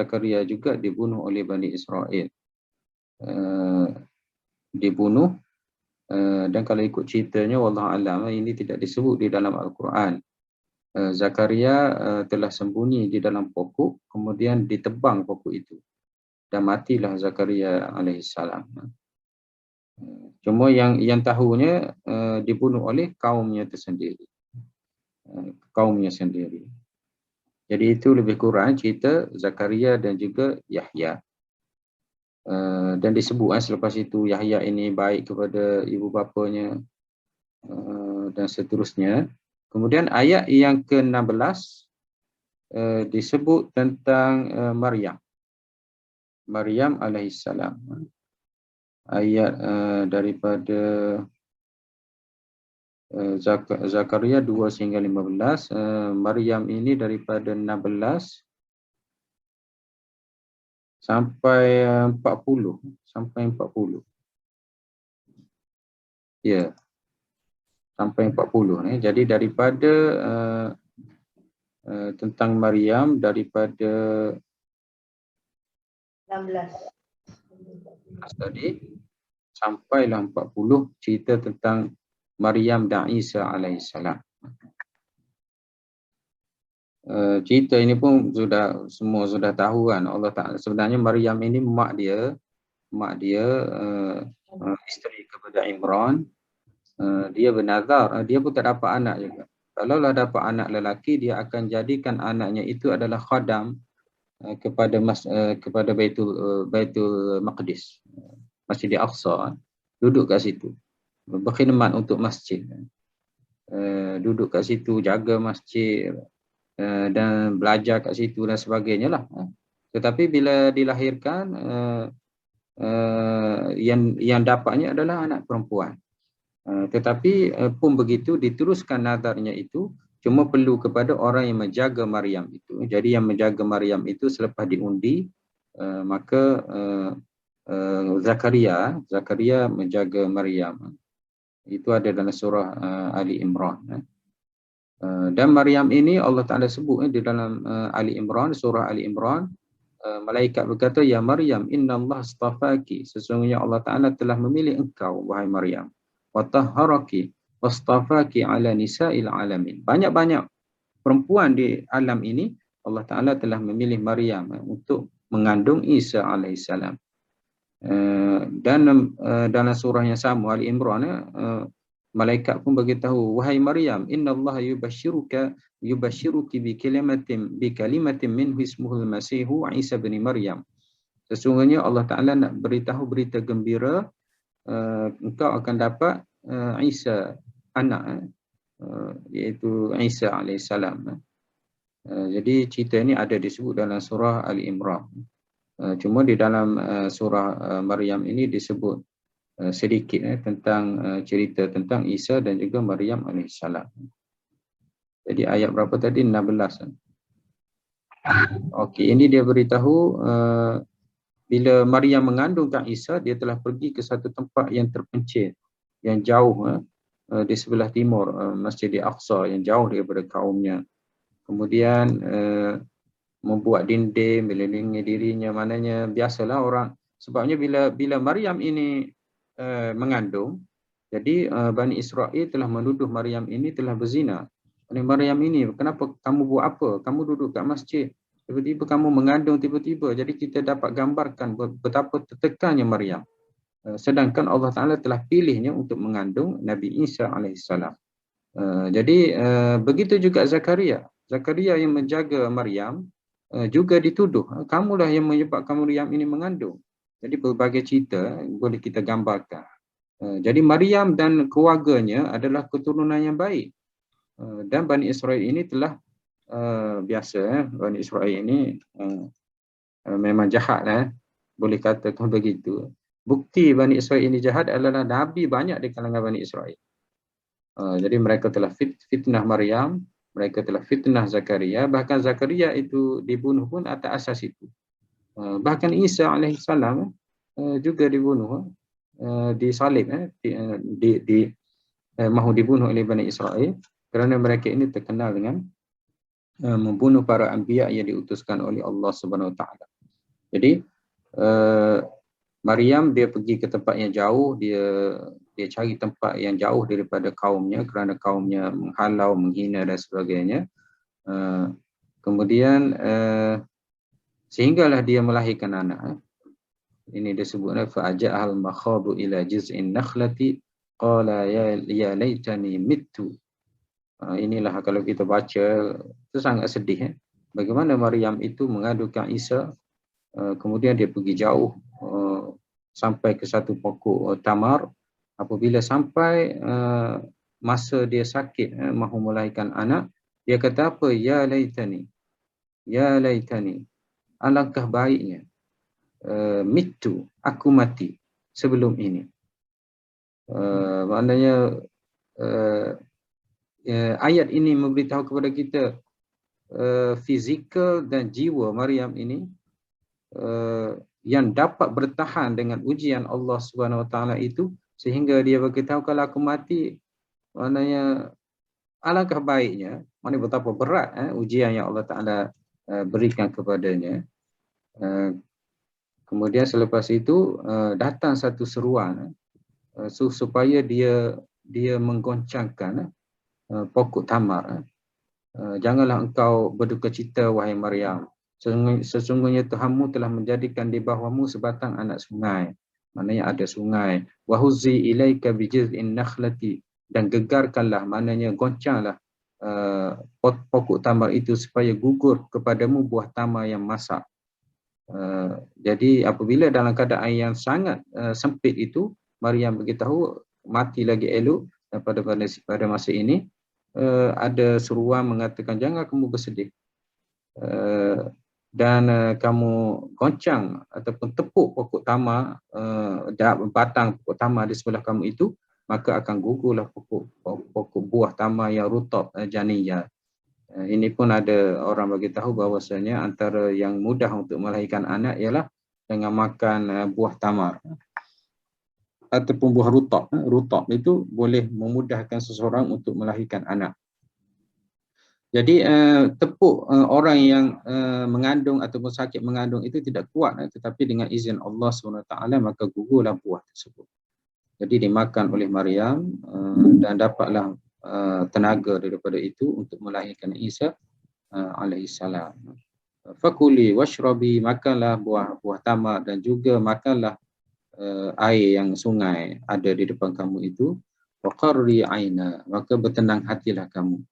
juga dibunuh oleh Bani Israel. Dibunuh, dan kalau ikut ceritanya wallahu alam, ini tidak disebut di dalam Al-Quran. Zakaria telah sembunyi di dalam pokok, kemudian ditebang pokok itu dan matilah Zakaria alaihissalam. Cuma yang tahunya dibunuh oleh kaumnya tersendiri, kaumnya sendiri. Jadi itu lebih kurang cerita Zakaria dan juga Yahya. Dan disebut selepas itu Yahya ini baik kepada ibu bapanya dan seterusnya. Kemudian ayat yang ke-16 disebut tentang Maryam alaihissalam. Ayat daripada Zakaria 2 hingga 15. Maryam ini daripada 16 sampai 40. Ya, sampai 40. Jadi daripada tentang Maryam daripada 16 tadi sampailah 40, cerita tentang Maryam dan Isa alaihissalam. Cerita ini pun semua sudah tahu kan. Allah Ta'ala, sebenarnya Maryam ini mak dia isteri kepada Imran. Dia bernazar, dia pun tak dapat anak juga. Kalaulah dapat anak lelaki, dia akan jadikan anaknya itu adalah khadam kepada Baitul Maqdis, Masjid Al-Aqsa, duduk kat situ, berkhidmat untuk masjid, duduk kat situ, jaga masjid, dan belajar kat situ dan sebagainya lah. Tetapi bila dilahirkan, yang dapatnya adalah anak perempuan. Tetapi pun begitu, diteruskan nazarnya itu cuma perlu kepada orang yang menjaga Maryam itu. Jadi yang menjaga Maryam itu selepas diundi, maka Zakaria menjaga Maryam. Itu ada dalam surah Ali Imran. Dan Maryam ini Allah Ta'ala sebut di dalam Ali Imran, surah Ali Imran, malaikat berkata, "Ya Maryam, inna Allah astafaki." Sesungguhnya Allah Ta'ala telah memilih engkau, wahai Maryam. "Wa tahharaki wastafaki ala nisa'il alamin." Banyak-banyak perempuan di alam ini, Allah Ta'ala telah memilih Maryam untuk mengandung Isa alaihissalam. Dan dalam surah yang sama, Ali Imran, malaikat pun beritahu, "Wahai Maryam, inna Allah yubashiruki bi kalimatin minhu ismuhul Masihu Isa bin Maryam." Sesungguhnya Allah Ta'ala nak beritahu berita gembira, engkau akan dapat Isa, anak, iaitu Isa alaihissalam. Jadi cerita ini ada disebut dalam surah Ali Imran. Cuma di dalam surah Maryam ini disebut sedikit tentang cerita tentang Isa dan juga Maryam alaihissalam. Jadi ayat berapa tadi? 16. Okey, ini dia beritahu bila Maryam mengandungkan Isa, dia telah pergi ke satu tempat yang terpencil, yang jauh, di sebelah timur Masjid Al-Aqsa, yang jauh daripada kaumnya. Kemudian membuat dinding melilingi dirinya, maknanya biasalah orang, sebabnya bila Maryam ini mengandung, jadi Bani Israel telah menuduh Maryam ini telah berzina. Maryam ini, kenapa kamu buat apa? Kamu duduk kat masjid, tiba-tiba kamu mengandung tiba-tiba. Jadi kita dapat gambarkan betapa tertekannya Maryam. Sedangkan Allah Ta'ala telah pilihnya untuk mengandung Nabi Isa alaihissalam. Jadi begitu juga Zakaria. Zakaria yang menjaga Maryam juga dituduh, kamulah yang menyebabkan Maryam ini mengandung. Jadi berbagai cerita boleh kita gambarkan. Jadi Maryam dan keluarganya adalah keturunan yang baik. Dan Bani Israel ini telah biasa, Bani Israel ini memang jahat, boleh katakan begitu. Bukti Bani Israel ini jahat adalah Nabi banyak di kalangan Bani Israel. Jadi mereka telah fitnah Maryam, mereka telah fitnah Zakaria, bahkan Zakaria itu dibunuh pun atas asas itu. Bahkan Isa alaihissalam juga dibunuh, disalib, mahu dibunuh oleh Bani Israel kerana mereka ini terkenal dengan membunuh para anbiya yang diutuskan oleh Allah Subhanahu Wa Taala. Jadi Maryam dia pergi ke tempat yang jauh, dia cari tempat yang jauh daripada kaumnya kerana kaumnya menghalau, menghina dan sebagainya. Kemudian sehinggalah dia melahirkan anak. Ini disebutnya fa'aja'al makhadu ila jiz'in nakhlati qala ya laitani mittu. Inilah kalau kita baca, itu sangat sedih. Bagaimana Maryam itu mengandungkan Isa, kemudian dia pergi jauh sampai ke satu pokok tamar. Apabila sampai masa dia sakit, mahu melahirkan anak, dia kata apa? Ya laitani, alangkah baiknya mitu, aku mati sebelum ini. Maknanya ayat ini memberitahu kepada kita fizikal dan jiwa Maryam ini yang dapat bertahan dengan ujian Allah Subhanahu Wa Taala itu, sehingga dia beritahu kalau aku mati, maknanya alangkah baiknya, maknanya betapa berat ujian yang Allah Taala berikan kepadanya. Kemudian selepas itu datang satu seruan supaya dia menggoncangkan pokok tamar. Janganlah engkau berduka cita, wahai Maryam. Sesungguhnya Tuhanmu telah menjadikan di bawahmu sebatang anak sungai. Maknanya ada sungai. Wahuzzi ilaika bijiz'in nakhlati. Dan gegarkanlah, maknanya goncanglah pokok tamar itu supaya gugur kepadamu buah tamar yang masak. Jadi apabila dalam keadaan yang sangat sempit itu, Maryam beritahu mati lagi elok pada masa ini, ada seruan mengatakan jangan kamu bersedih. Dan kamu goncang ataupun tepuk pokok tamar, batang pokok tamar di sebelah kamu itu, maka akan gugurlah pokok buah tamar yang rutab, janiyah. Ini pun ada orang bagi tahu bahawasanya antara yang mudah untuk melahirkan anak ialah dengan makan buah tamar ataupun buah rutab. Rutab itu boleh memudahkan seseorang untuk melahirkan anak. Jadi tepuk orang yang mengandung ataupun sakit mengandung itu tidak kuat, tetapi dengan izin Allah SWT maka gugurlah buah tersebut. Jadi dimakan oleh Maryam dan dapatlah tenaga daripada itu untuk melahirkan Isa alaihissalam. Fakuli washrabi, makanlah buah tamar dan juga makanlah air yang sungai ada di depan kamu itu. Waqarri aina, maka bertenang hatilah kamu.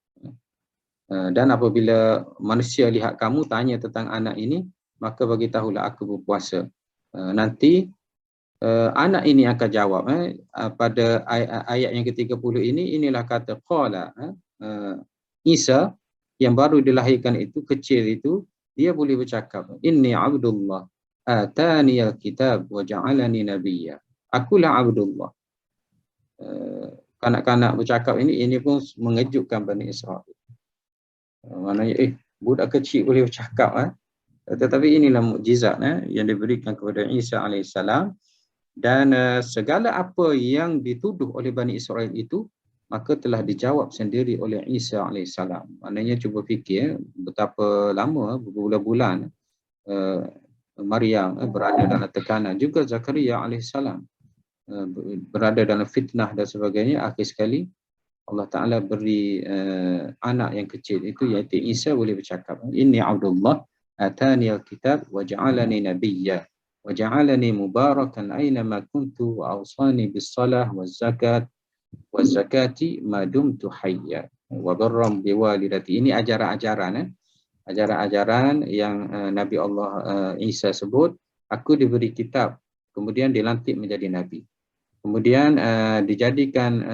Dan apabila manusia lihat kamu tanya tentang anak ini, maka bagi tahulah aku berpuasa. Nanti anak ini akan jawab pada ayat yang ke-30 ini, inilah kata qala, Isa yang baru dilahirkan itu, kecil itu, dia boleh bercakap, inni abdullah atani alkitab wa ja'alani nabiyya. Akulah abdullah. Kanak-kanak bercakap ini pun mengejutkan Bani Israel. Maknanya budak kecil boleh bercakap. Tetapi inilah mukjizat yang diberikan kepada Isa alaihissalam. Dan segala apa yang dituduh oleh Bani Israel itu, maka telah dijawab sendiri oleh Isa alaihissalam. Maknanya cuba fikir betapa lama, berbulan-bulan Maryam berada dalam tekanan. Juga Zakaria alaihissalam berada dalam fitnah dan sebagainya. Akhir sekali Allah Ta'ala beri anak yang kecil itu, iaitu Isa, boleh bercakap. Inni Abdullah atani alkitab wa ja'alani nabiyya wa ja'alani mubarakan aynama kuntu wa awsani bis salah waz zakati ma dumtu hayya wa barram biwalidati. Ini ajaran-ajaran yang Nabi Allah Isa sebut. Aku diberi kitab, kemudian dilantik menjadi nabi, kemudian dijadikan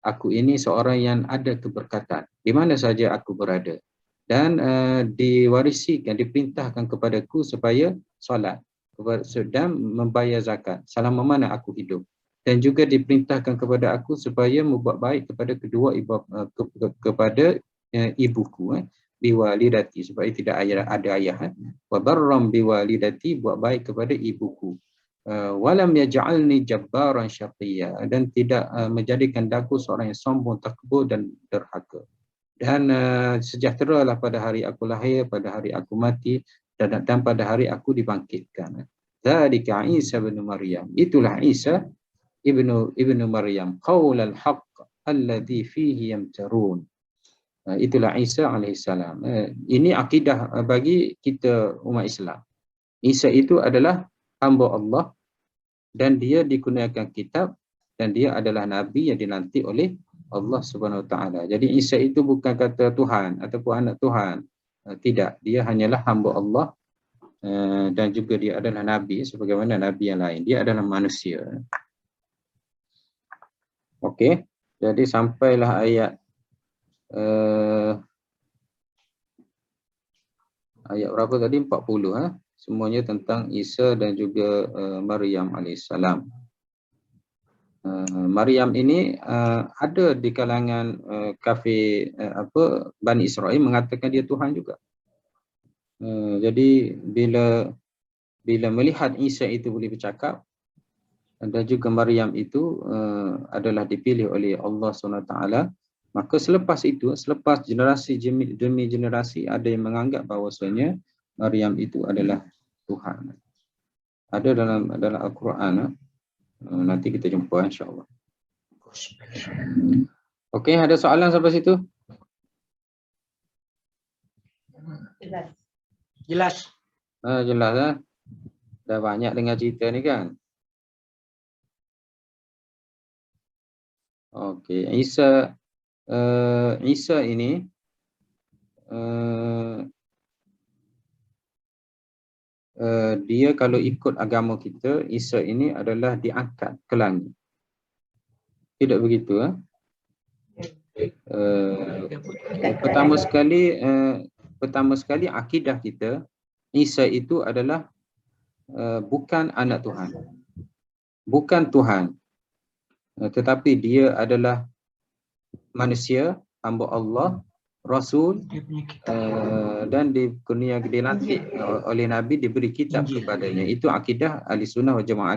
aku ini seorang yang ada keberkatan di mana saja aku berada, dan diwarisikan, diperintahkan kepadaku supaya solat dan membayar zakat selama mana aku hidup, dan juga diperintahkan kepada aku supaya membuat baik kepada kedua kepada ibuku, biwalidati, supaya tidak ada ayah, wa barram biwalidati, buat baik kepada ibuku. Walam yaj'alni jabbaran syaqiyya, dan tidak menjadikan daku seorang yang sombong, takbur dan derhaka. Dan sejahteralah pada hari aku lahir, pada hari aku mati, dan pada hari aku dibangkitkan. Dzalika Isa bin Maryam, itulah Isa ibnu Maryam, qaulal haqq alladhi fihi yamtarun. Itulah Isa alaihissalam. Ini akidah bagi kita umat Islam. Isa itu adalah hamba Allah dan dia dikurniakan kitab, dan dia adalah nabi yang dilantik oleh Allah Subhanahu Wa Taala. Jadi Isa itu bukan kata Tuhan ataupun anak Tuhan. Tidak, dia hanyalah hamba Allah dan juga dia adalah nabi sebagaimana nabi yang lain. Dia adalah manusia. Okey. Jadi sampailah ayat ayat berapa tadi? 40. Semuanya tentang Isa dan juga Maryam alaihissalam. Maryam ini ada di kalangan kafir Bani Israel mengatakan dia Tuhan juga. Jadi bila melihat Isa itu boleh bercakap, dan juga Maryam itu adalah dipilih oleh Allah SWT, maka selepas itu, selepas generasi demi generasi, ada yang menganggap bahawasanya Maryam itu adalah Tuhan. Ada dalam Al-Quran. Nanti kita jumpa insya-Allah. Okey, ada soalan sampai situ? Jelas. Jelas. Dah banyak dengar cerita ni kan. Okey, Isa ini dia kalau ikut agama kita, Isa ini adalah diangkat ke langit. Tidak begitu? Pertama sekali akidah kita, Isa itu adalah bukan anak Tuhan, bukan Tuhan, tetapi dia adalah manusia, hamba Allah, Rasul, dan dilantik oleh Nabi, diberi kitab kepadanya. Itu akidah ahli sunnah wal jamaah,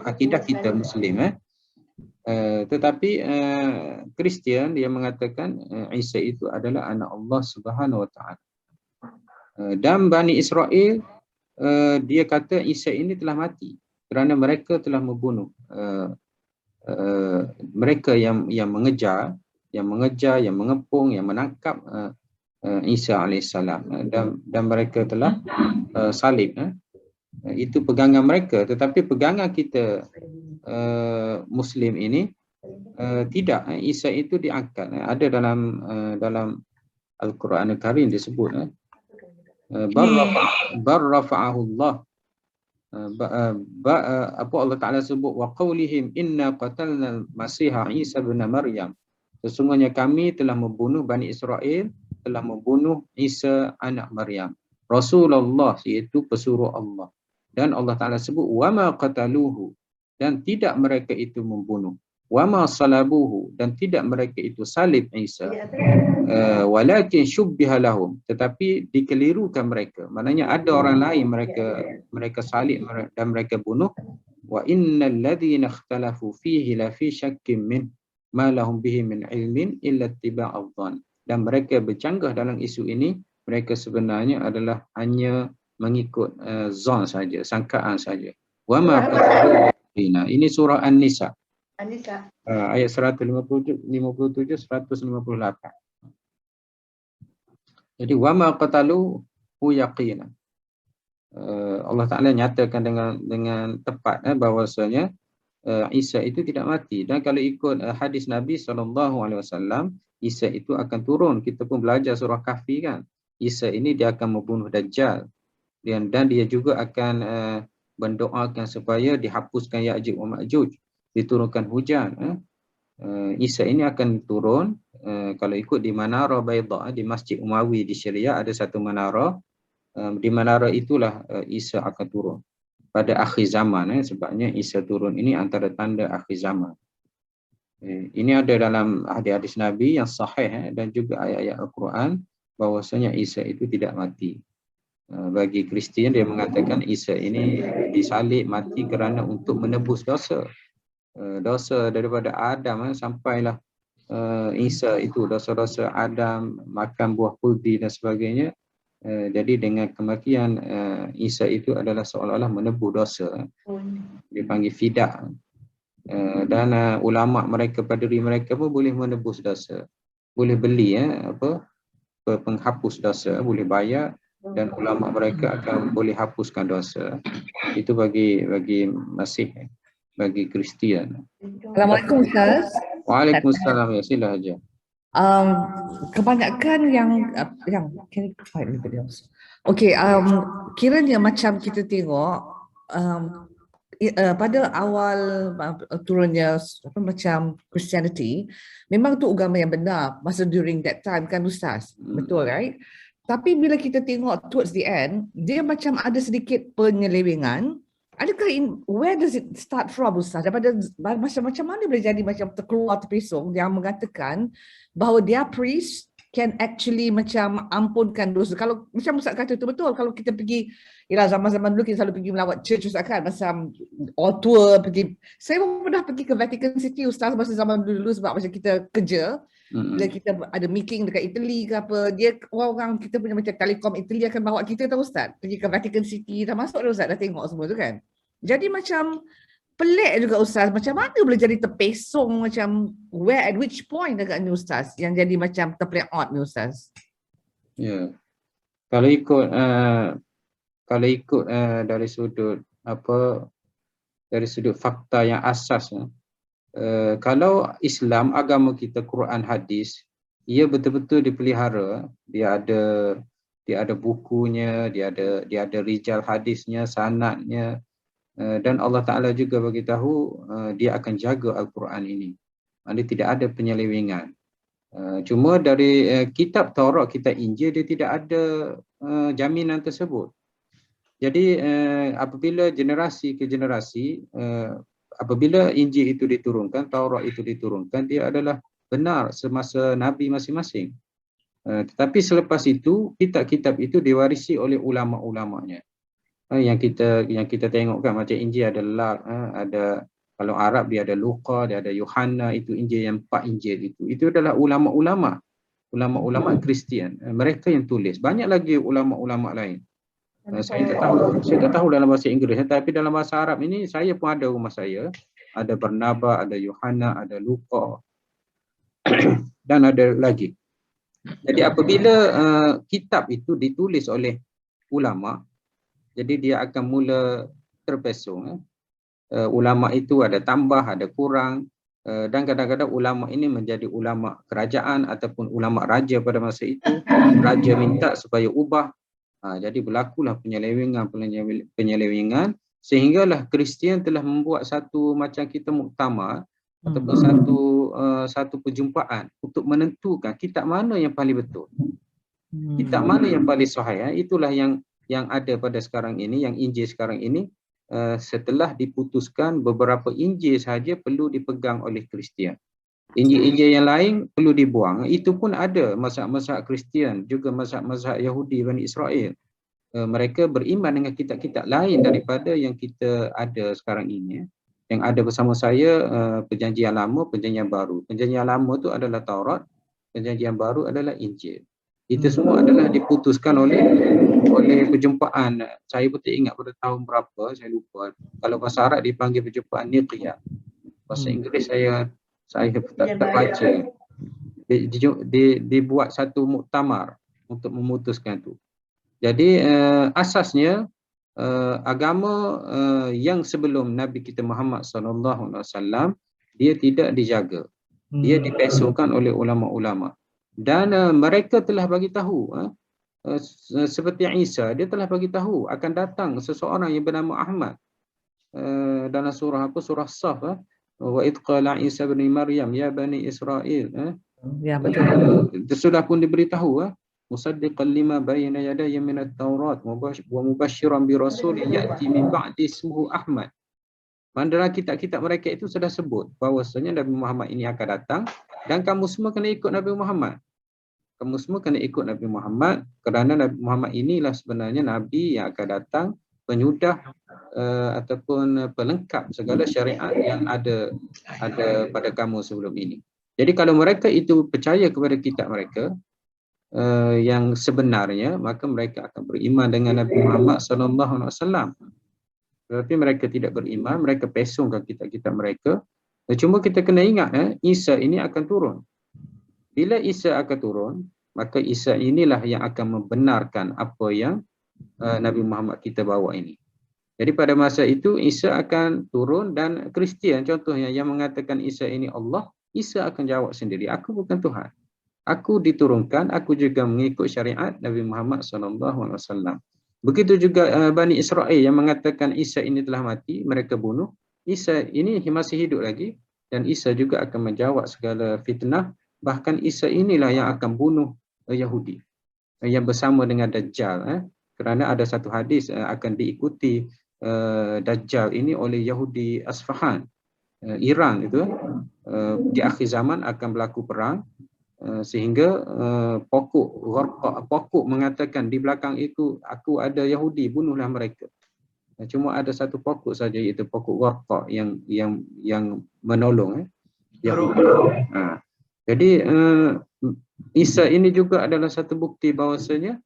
akidah kita Muslim. Tetapi Kristian dia mengatakan Isa itu adalah anak Allah Subhanahu wa taala. Dan Bani Israel dia kata Isa ini telah mati kerana mereka telah membunuh mereka yang mengejar, yang mengepung, yang menangkap Isa alaihissalam, dan mereka telah salib. Itu pegangan mereka, tetapi pegangan kita Muslim ini tidak. Isa itu diangkat. Ada dalam Al-Quran Al-Karim disebut barrafa'ahullah. Apa Allah Ta'ala sebut, wa qawlihim inna qatalna al-masiha Isa bin Maryam. Sesungguhnya kami telah membunuh Bani Israel, telah membunuh Isa anak Maryam, Rasulullah, iaitu pesuruh Allah. Dan Allah Ta'ala sebut wama qataluhu, dan tidak mereka itu membunuh, wama salabuhu, dan tidak mereka itu salib Isa, walakin syubbiha lahum, tetapi dikelirukan mereka. Maknanya ada orang lain mereka salib dan mereka bunuh. Wa innal ladzina ikhtalafu fihi la fi syakkin min ma lahum bihi min ilmin illa ittiba'adh dhann. Dan mereka bercanggah dalam isu ini, mereka sebenarnya adalah hanya mengikut zon saja, sangkaan saja. Wa ma qataluhu. Ini surah An-Nisa. Ayat 157, 158. Jadi wama qatalu yaqina. Allah Taala nyatakan dengan tepat bahwasanya Isa itu tidak mati. Dan kalau ikut hadis Nabi SAW, Isa itu akan turun. Kita pun belajar surah Kahfi kan. Isa ini dia akan membunuh Dajjal, dan dia juga akan mendoakan supaya dihapuskan Ya'juj wa Ma'juj, diturunkan hujan. Isa ini akan turun kalau ikut di Menara Baida di Masjid Umawi di Syria, ada satu menara. Di menara itulah Isa akan turun pada akhir zaman. Sebabnya Isa turun ini antara tanda akhir zaman. Ini ada dalam hadis-hadis Nabi yang sahih dan juga ayat-ayat Al-Quran bahwasanya Isa itu tidak mati. Bagi Kristian dia mengatakan Isa ini disalib mati kerana untuk menebus dosa daripada Adam sampailah Isa itu dosa-dosa Adam, makan buah kuldi dan sebagainya. Jadi dengan kematian Isa itu adalah seolah-olah menebus dosa, dipanggil fidah. Dan ulama mereka, padri mereka pun boleh menebus dosa, boleh beli penghapus dosa, boleh bayar, dan ulama mereka akan boleh hapuskan dosa. Itu bagi Masih, bagi Kristian. Assalamualaikum Ustaz. Waalaikumsalam, ya sila aja. Kebanyakan yang can you find anybody else? Okay, kiranya macam kita tengok pada awal turunnya macam Christianity, memang tu agama yang benar masa during that time kan Ustaz, betul right? Tapi bila kita tengok towards the end, dia macam ada sedikit penyelewengan. Adakah where does it start from Ustaz? Daripada macam mana boleh jadi macam terpesong yang mengatakan bahawa dia priest can actually macam ampunkan dosa. Kalau macam Ustaz kata itu betul, kalau kita pergi, ialah zaman-zaman dulu kita selalu pergi melawat church Ustaz kan, macam all tour pergi. Saya pun pernah pergi ke Vatican City Ustaz masa zaman dulu sebab macam kita kerja. Bila kita ada meeting dekat Italy ke apa, dia orang kita punya macam Telekom Italy akan bawa kita tahu Ustaz, pergi ke Vatican City, dah masuk dah Ustaz, dah tengok semua tu kan. Jadi macam pelik juga Ustaz, macam mana boleh jadi terpesong, macam where at which point agaknya Ustaz yang jadi macam terpeleot ni Ustaz? Ya. Kalau ikut dari sudut fakta yang asas, kalau Islam, agama kita, Quran, hadis, ia betul-betul dipelihara. Dia ada dia ada bukunya, dia ada rijal hadisnya, sanadnya, dan Allah Ta'ala juga bagi tahu dia akan jaga Al-Quran ini. Maksudnya tidak ada penyelewengan. Cuma dari kitab Taurat, kitab Injil, dia tidak ada jaminan tersebut. Jadi apabila generasi ke generasi, apabila Injil itu diturunkan, Taurat itu diturunkan, dia adalah benar semasa Nabi masing-masing. Tetapi selepas itu, kitab-kitab itu diwarisi oleh ulama-ulamanya. Yang kita tengok kan, macam Injil ada Luke, ada, kalau Arab dia ada Luqa, dia ada Yohana, itu Injil yang 4 Injil itu adalah ulama-ulama Kristian. Mereka yang tulis. Banyak lagi ulama-ulama lain. Saya tak tahu dalam bahasa Inggeris, tapi dalam bahasa Arab ini saya pun ada rumah saya, ada Barnabas, ada Yohana, ada Luqa, dan ada lagi. Jadi apabila kitab itu ditulis oleh ulama, jadi dia akan mula terpesong. Ulama itu ada tambah, ada kurang, dan kadang-kadang ulama ini menjadi ulama kerajaan ataupun ulama raja pada masa itu. Raja minta supaya ubah. Jadi berlakulah penyelewengan, sehinggalah Kristian telah membuat satu macam kita muktamar ataupun satu perjumpaan untuk menentukan kitab mana yang paling betul, kitab mana yang paling sahih. Itulah yang ada pada sekarang ini, yang Injil sekarang ini. Setelah diputuskan beberapa Injil sahaja perlu dipegang oleh Kristian. Injil-Injil yang lain perlu dibuang. Itu pun ada mazhab-mazhab Kristian, juga mazhab-mazhab Yahudi Bani Israel. Mereka beriman dengan kitab-kitab lain daripada yang kita ada sekarang ini. Yang ada bersama saya Perjanjian Lama, Perjanjian Baru. Perjanjian Lama itu adalah Taurat, Perjanjian Baru adalah Injil. Itu semua adalah diputuskan oleh perjumpaan. Saya pun tak ingat pada tahun berapa, saya lupa. Kalau bahasa Arab dipanggil perjumpaan Niqiyah. Bahasa Inggeris saya tak baca. Dibuat satu muktamar untuk memutuskan tu. Jadi asasnya agama yang sebelum Nabi kita Muhammad SAW, dia tidak dijaga. Dia dipesongkan oleh ulama-ulama. Dan mereka telah bagi tahu, seperti Isa, dia telah bagi tahu akan datang seseorang yang bernama Ahmad. Dalam surah surah Saf, wa id qala Isa bin Maryam ya bani Israel. Ya, betul. Sudah pun diberitahu, musaddiqan lima bayna yadayya min at-taurat wa mubasysyiran bi rasulin ya'ti min ba'di ismuhu Ahmad. Dalam kitab-kitab mereka itu sudah sebut bahawasanya Nabi Muhammad ini akan datang, dan kamu semua kena ikut Nabi Muhammad. Kamu semua kena ikut Nabi Muhammad, kerana Nabi Muhammad inilah sebenarnya Nabi yang akan datang, penyudah ataupun pelengkap segala syariat yang ada pada kamu sebelum ini. Jadi kalau mereka itu percaya kepada kitab mereka yang sebenarnya, maka mereka akan beriman dengan Nabi Muhammad SAW. Tetapi mereka tidak beriman, mereka pesongkan kitab-kitab mereka. Cuma kita kena ingat, Isa ini akan turun. Bila Isa akan turun, maka Isa inilah yang akan membenarkan apa yang Nabi Muhammad kita bawa ini. Jadi pada masa itu Isa akan turun, dan Kristian contohnya yang mengatakan Isa ini Allah, Isa akan jawab sendiri, aku bukan Tuhan. Aku diturunkan, aku juga mengikut syariat Nabi Muhammad SAW. Begitu juga Bani Israel yang mengatakan Isa ini telah mati, mereka bunuh. Isa ini masih hidup lagi, dan Isa juga akan menjawab segala fitnah. Bahkan Isa inilah yang akan bunuh Yahudi yang bersama dengan Dajjal. Kerana ada satu hadis akan diikuti Dajjal ini oleh Yahudi Asfahan, Iran itu. Di akhir zaman akan berlaku perang, sehingga pokok mengatakan di belakang itu aku ada Yahudi, bunuhlah mereka. Cuma ada satu pokok saja, iaitu pokok Warqa yang menolong Yahudi. Jadi Isa ini juga adalah satu bukti bahawasanya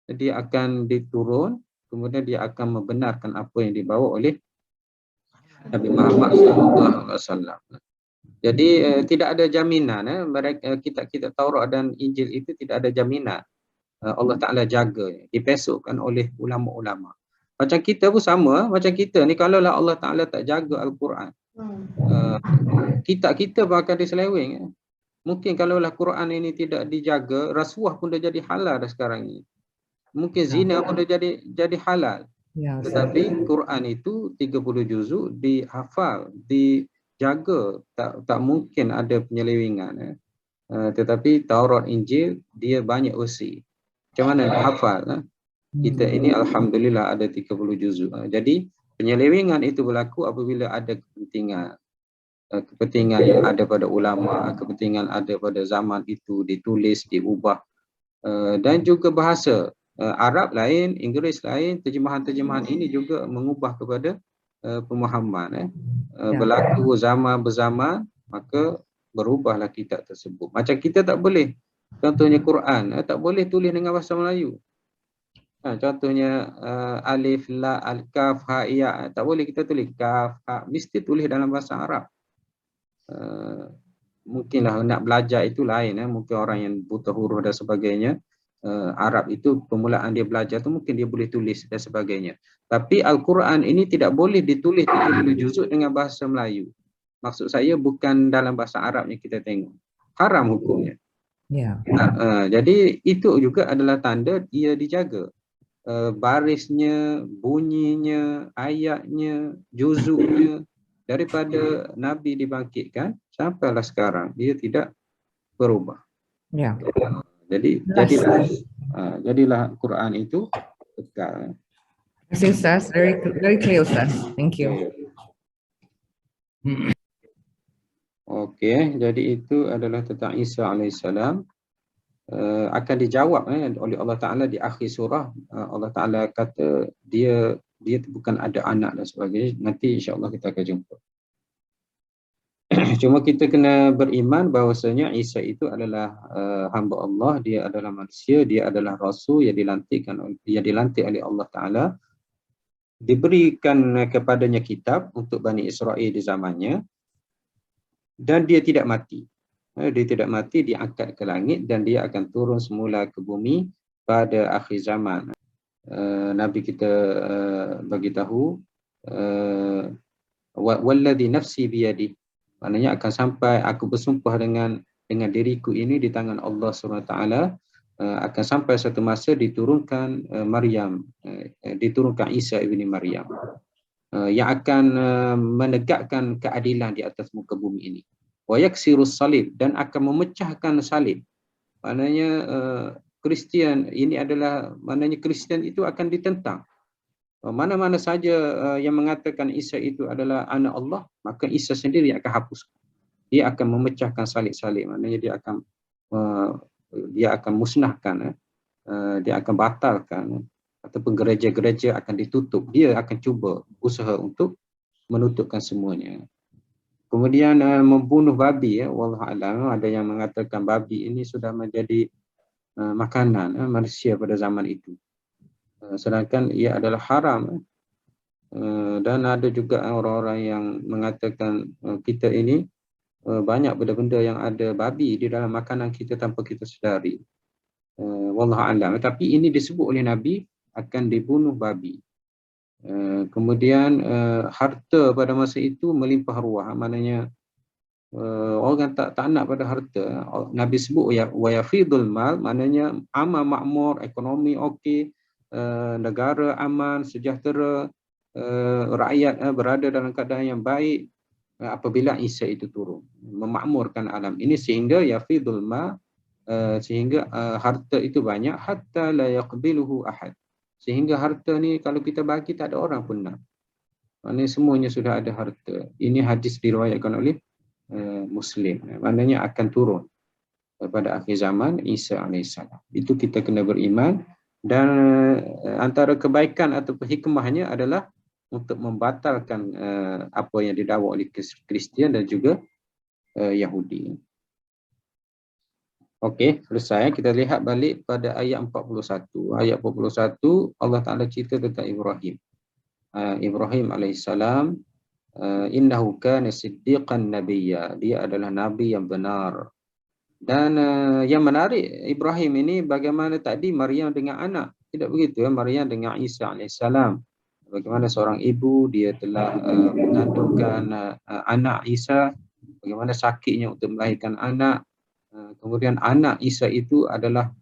dia akan diturun, kemudian dia akan membenarkan apa yang dibawa oleh Nabi Muhammad SAW. Jadi tidak ada jaminan, mereka kitab-kitab Taurat dan Injil itu tidak ada jaminan. Allah Ta'ala jaga, dipesokkan oleh ulama-ulama. Macam kita pun sama, macam kita ni, kalaulah Allah Ta'ala tak jaga Al-Quran, kitab kita bakal diseleweng. Mungkin kalaulah Quran ini tidak dijaga, rasuah pun dah jadi halal dah sekarang ini. Mungkin zina pun dah jadi halal. Ya, Tetapi Quran itu 30 juzuk dihafal, dijaga, tak mungkin ada penyelewengan. Tetapi Taurat Injil dia banyak versi. Macam mana nak hafal? Kita ini alhamdulillah ada 30 juzuk. Jadi penyelewengan itu berlaku apabila ada kepentingan yang ada pada ulama, kepentingan ada pada zaman itu ditulis, diubah, dan juga bahasa Arab lain, Inggeris lain, terjemahan-terjemahan ini juga mengubah kepada pemahaman. Berlaku zaman berzaman, maka berubahlah kitab tersebut. Macam kita tak boleh, contohnya Quran, tak boleh tulis dengan bahasa Melayu. Contohnya alif, la, al-kaf, ha, ya, tak boleh kita tulis kaf, ha, mesti tulis dalam bahasa Arab. Mungkinlah nak belajar itu lain, mungkin orang yang buta huruf dan sebagainya, Arab itu permulaan dia belajar tu mungkin dia boleh tulis dan sebagainya. Tapi Al-Quran ini tidak boleh ditulis 30 juzuk dengan bahasa Melayu. Maksud saya bukan dalam bahasa Arab yang kita tengok. Haram hukumnya. Ya. Jadi itu juga adalah tanda ia dijaga. Barisnya, bunyinya, ayatnya, juzuknya, daripada Nabi dibangkitkan sampailah sekarang dia tidak berubah. Ya. Jadilah Quran itu kekal. Terima kasih Ustaz, very clear Ustaz. Thank you. Okey, jadi itu adalah tentang Isa alaihissalam. Akan dijawab oleh Allah Ta'ala di akhir surah. Allah Ta'ala kata dia bukan ada anak dan sebagainya. Nanti insya-Allah kita akan jumpa. Cuma kita kena beriman bahawasanya Isa itu adalah hamba Allah, dia adalah manusia, dia adalah rasul yang dilantik oleh Allah Ta'ala. Diberikan kepadanya kitab untuk Bani Israel di zamannya, dan dia tidak mati. Dia tidak mati, diangkat ke langit dan dia akan turun semula ke bumi pada akhir zaman. Nabi kita bagi tahu, walladhi nafsi biyadi, maknanya akan sampai aku bersumpah dengan diriku ini di tangan Allah SWT, akan sampai satu masa diturunkan Maryam, diturunkan Isa ibni Maryam, yang akan menegakkan keadilan di atas muka bumi ini. Wa yaksirus salib, dan akan memecahkan salib. Maknanya Kristian ini adalah, maknanya Kristian itu akan ditentang. Mana-mana saja yang mengatakan Isa itu adalah anak Allah, maka Isa sendiri akan hapus. Dia akan memecahkan salib-salib. Maknanya dia akan musnahkan, dia akan batalkan, ataupun gereja-gereja akan ditutup. Dia akan cuba usaha untuk menutupkan semuanya. Kemudian membunuh babi, wallahu a'lam, ada yang mengatakan babi ini sudah menjadi makanan manusia pada zaman itu. Sedangkan ia adalah haram. Dan ada juga orang-orang yang mengatakan kita ini banyak benda-benda yang ada babi di dalam makanan kita tanpa kita sedari. Wallahu a'lam. Tapi ini disebut oleh Nabi akan dibunuh babi. Kemudian harta pada masa itu melimpah ruah, maknanya orang tak nak pada harta. Nabi sebut wa yafidul mal, maknanya aman, makmur, ekonomi okey, negara aman, sejahtera, rakyat berada dalam keadaan yang baik apabila Isa itu turun, memakmurkan alam ini, sehingga yafidul mal, sehingga harta itu banyak, hatta la yaqbiluhu ahad, sehingga harta ni kalau kita bagi tak ada orang pun nak. Maknanya semuanya sudah ada harta. Ini hadis diriwayatkan oleh Muslim. Maknanya akan turun pada akhir zaman Isa alaihissalam. Itu kita kena beriman, dan antara kebaikan atau hikmahnya adalah untuk membatalkan apa yang didakwa oleh Kristian dan juga Yahudi. Okey, selesai. Kita lihat balik pada ayat 41. Ayat 41 Allah Ta'ala cerita tentang Ibrahim. Ibrahim alaihissalam, innahu kana siddiqan nabiyya, dia adalah nabi yang benar. Dan yang menarik Ibrahim ini, bagaimana tadi Maryam dengan anak, tidak begitu ya, Maryam dengan Isa alaihissalam. Bagaimana seorang ibu dia telah mengandungkan anak Isa, bagaimana sakitnya untuk melahirkan anak. Kemudian anak Isa itu adalah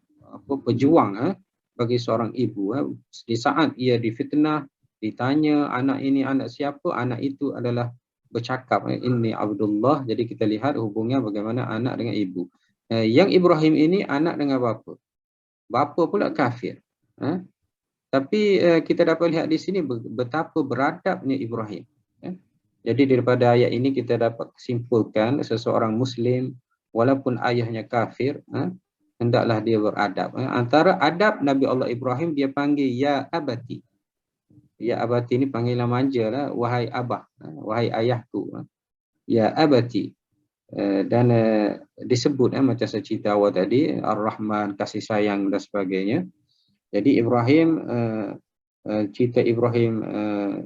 pejuang, bagi seorang ibu. Di saat ia difitnah, ditanya anak ini anak siapa, anak itu adalah bercakap, ini Abdullah. Jadi kita lihat hubungnya bagaimana anak dengan ibu. Yang Ibrahim ini anak dengan bapa. Bapa pula kafir. Tapi kita dapat lihat di sini betapa beradabnya Ibrahim. Jadi daripada ayat ini kita dapat simpulkan seseorang Muslim walaupun ayahnya kafir, hendaklah dia beradab. Antara adab Nabi Allah Ibrahim, dia panggil ya abati. Ya abati ini panggilan manja lah, wahai abah, wahai ayahku. Ya abati. Dan disebut macam saya cerita awal tadi, Ar-Rahman, kasih sayang dan sebagainya. Jadi Ibrahim, cerita Ibrahim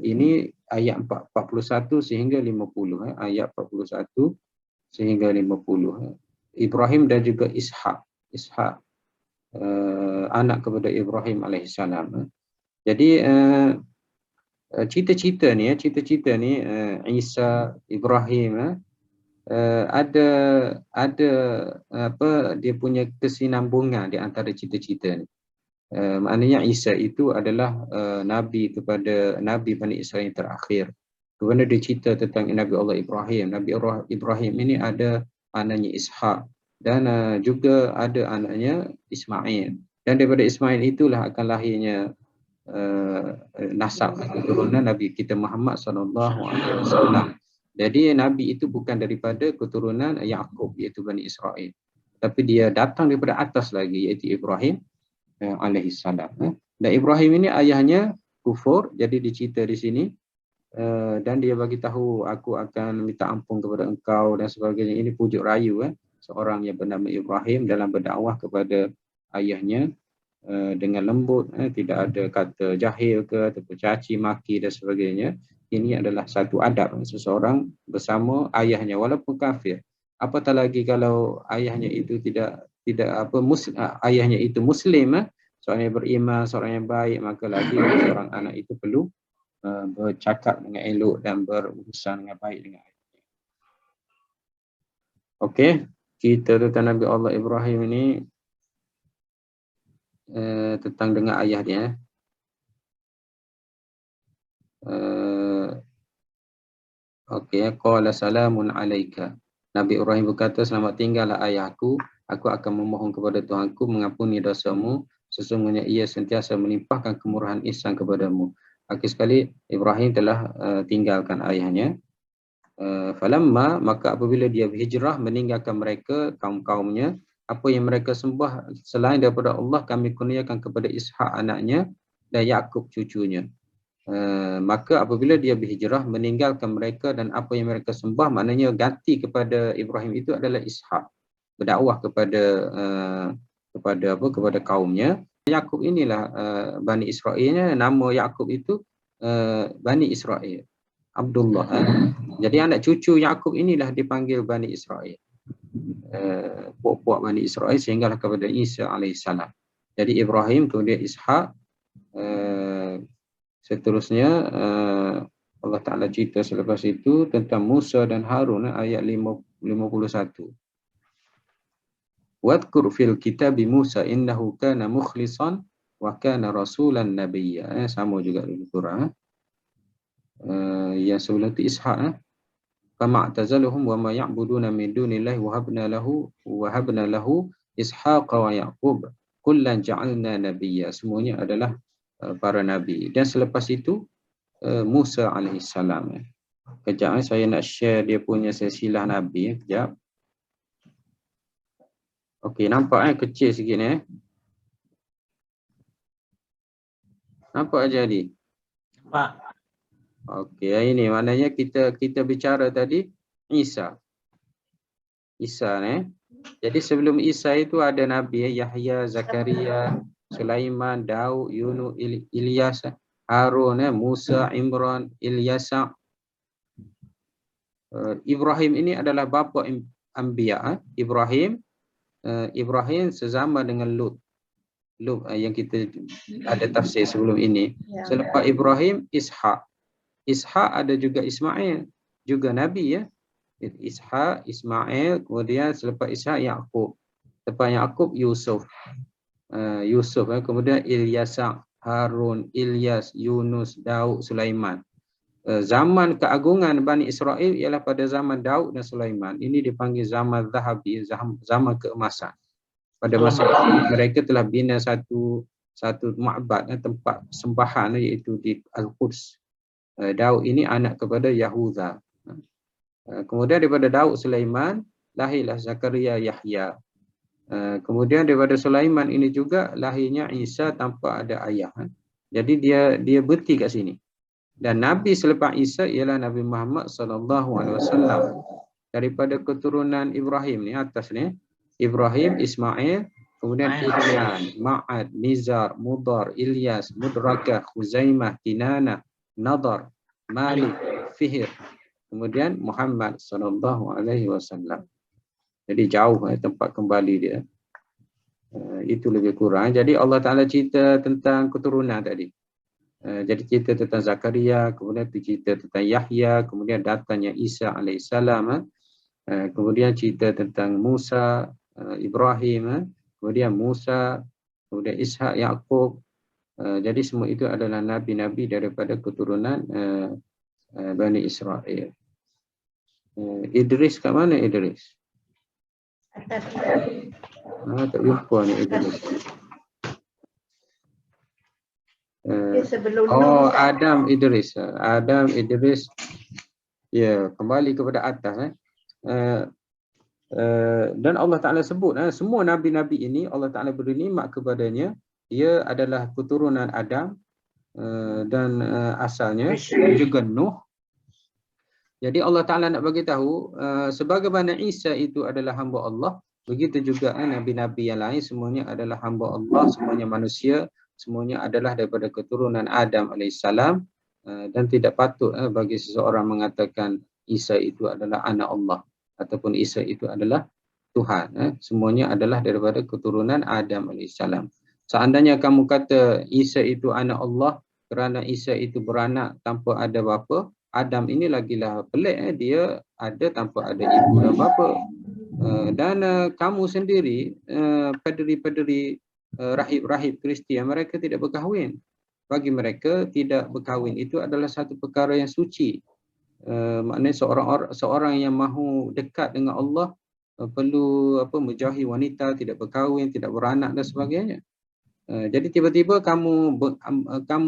ini ayat 41 sehingga 50. Ayat 41 sehingga 50. Ibrahim dan juga Ishak. Ishak anak kepada Ibrahim alaihissalam. Jadi cerita-cerita ni Isa, Ibrahim ada apa, dia punya kesinambungan di antara cerita-cerita ni. Maknanya Isa itu adalah nabi kepada Nabi Bani Israel yang terakhir. Kerana dia cerita tentang Nabi Allah Ibrahim. Nabi Ibrahim ini ada anaknya Ishak dan juga ada anaknya Ismail. Dan daripada Ismail itulah akan lahirnya nasab keturunan Nabi kita Muhammad SAW. Jadi Nabi itu bukan daripada keturunan Yaqub iaitu Bani Israel. Tapi dia datang daripada atas lagi iaitu Ibrahim alaihissalam. Dan Ibrahim ini ayahnya kufur, jadi dicerita di sini. Dan dia bagi tahu aku akan minta ampun kepada engkau dan sebagainya. Ini pujuk rayu seorang yang bernama Ibrahim dalam berdakwah kepada ayahnya dengan lembut, tidak ada kata jahil ke ataupun caci maki dan sebagainya. Ini adalah satu adab seseorang bersama ayahnya walaupun kafir. Apatah lagi kalau ayahnya itu tidak ayahnya itu Muslim, seorang yang beriman, seorang yang baik, maka lagi seorang anak itu perlu bercakap dengan elok dan berurusan dengan baik dengan ayahnya. Okey, cerita tentang Nabi Allah Ibrahim ini tentang dengan ayah dia. Okey, qala salamun alaika. Nabi Ibrahim berkata, selamat tinggallah ayahku, aku akan memohon kepada Tuhanku mengampuni dosamu, sesungguhnya ia sentiasa melimpahkan kemurahan ihsan kepadamu. Akhir sekali Ibrahim telah tinggalkan ayahnya. Falamma, maka apabila dia berhijrah meninggalkan mereka kaum-kaumnya, apa yang mereka sembah selain daripada Allah kami kurniakan kepada Ishak anaknya dan Yakub cucunya. Maka apabila dia berhijrah meninggalkan mereka dan apa yang mereka sembah, maknanya ganti kepada Ibrahim itu adalah Ishak, berdakwah kepada kaumnya. Yakub inilah Bani Israelnya, nama Yakub itu Bani Israel, Abdullah. Jadi anak cucu Yakub inilah dipanggil Bani Israel, puak-puak Bani Israel sehinggalah kepada Isa alaihissalam. Jadi Ibrahim kemudian Ishak. Seterusnya Allah Ta'ala cerita selepas itu tentang Musa dan Harun, ayat 51. Wadhkur fil kitabi Musa innahu kana mukhlisan wa kana rasulan nabiyya. Sama juga di Quran. Yang sebelum itu Ishak. Fama atazaluhum wa ma ya'buduna min dunillahi wa habna lahu Ishaqa wa Yaqub kullan ja'alna nabiyya. Semuanya adalah para nabi. Dan selepas itu Musa alaihissalam. Kejap saya nak share dia punya silsilah nabi. Kejap. Okey, nampak kecil sikit ni. Nampak jadi? Nampak. Okey, ini maknanya kita bicara tadi Isa. Isa ni. Jadi sebelum Isa itu ada nabi Yahya, Zakaria, Sulaiman, Daud, Yunus, Ilyas, Harun, Musa, Imran, Ilyas. Ibrahim ini adalah bapa Anbiya. Ibrahim sezama dengan Lut. Lut yang kita ada tafsir sebelum ini. Selepas Ibrahim, Ishak. Ishak ada juga Ismail, juga Nabi ya. Ishak, Ismail, kemudian selepas Ishak Yaqub. Selepas Yaqub Yusuf. Yusuf, kemudian Ilyasa, Harun, Ilyas, Yunus, Daud, Sulaiman. Zaman keagungan Bani Israel ialah pada zaman Daud dan Sulaiman. Ini dipanggil zaman Zahabi, zaman keemasan. Pada masa itu mereka telah bina satu ma'bad, tempat sembahan, iaitu di Al-Quds. Daud ini anak kepada Yahuda. Kemudian daripada Daud Sulaiman lahirlah Zakaria, Yahya. Kemudian daripada Sulaiman ini juga lahirnya Isa tanpa ada ayah. Jadi dia berhenti kat sini. Dan Nabi selepas Isa ialah Nabi Muhammad SAW daripada keturunan Ibrahim ni atas ni. Ibrahim, Ismail, kemudian Idyan, Ma'ad, Nizar, Mudar, Ilyas, Mudrakah, Khuzaimah, Kinanah, Nadar, Malik, Fihr. Kemudian Muhammad SAW. Jadi jauh tempat kembali dia. Itu lebih kurang. Jadi Allah Ta'ala cerita tentang keturunan tadi. Jadi cerita tentang Zakaria, kemudian cerita tentang Yahya, kemudian datangnya Isa alaihissalam, kemudian cerita tentang Musa, Ibrahim, kemudian Musa, kemudian Ishak, Yaqub. Jadi semua itu adalah nabi-nabi daripada keturunan Bani Israel. Idris kat mana Idris? Tak jumpa ni Idris. Adam Idris. Adam Idris. Ya, kembali kepada atas. Dan Allah Ta'ala sebut semua Nabi-Nabi ini Allah Ta'ala beri nikmat kepadanya. Dia adalah keturunan Adam dan asalnya juga Nuh. Jadi Allah Ta'ala nak bagi tahu sebagaimana Isa itu adalah hamba Allah, begitu juga Nabi-Nabi yang lain semuanya adalah hamba Allah, semuanya manusia, semuanya adalah daripada keturunan Adam alaihissalam, dan tidak patut bagi seseorang mengatakan Isa itu adalah anak Allah ataupun Isa itu adalah Tuhan. Semuanya adalah daripada keturunan Adam alaihissalam. Seandainya kamu kata Isa itu anak Allah kerana Isa itu beranak tanpa ada bapa, Adam ini lagilah pelik, dia ada tanpa ada ibu dan bapa. Dan kamu sendiri paderi-paderi rahib-rahib Kristian, mereka tidak berkahwin. Bagi mereka tidak berkahwin itu adalah satu perkara yang suci. Maknanya seorang yang mahu dekat dengan Allah perlu menjauhi wanita, tidak berkahwin, tidak beranak dan sebagainya. Jadi tiba-tiba kamu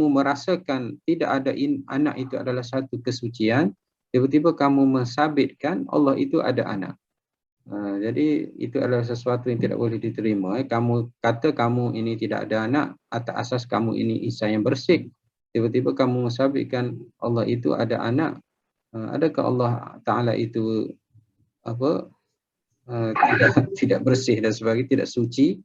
merasakan tidak ada anak itu adalah satu kesucian, tiba-tiba kamu mensabitkan Allah itu ada anak. Jadi itu adalah sesuatu yang tidak boleh diterima. Kamu kata kamu ini tidak ada anak atas asas kamu ini Isa yang bersih. Tiba-tiba kamu mensabitkan Allah itu ada anak. Adakah Allah Ta'ala itu tidak bersih dan sebagainya, tidak suci?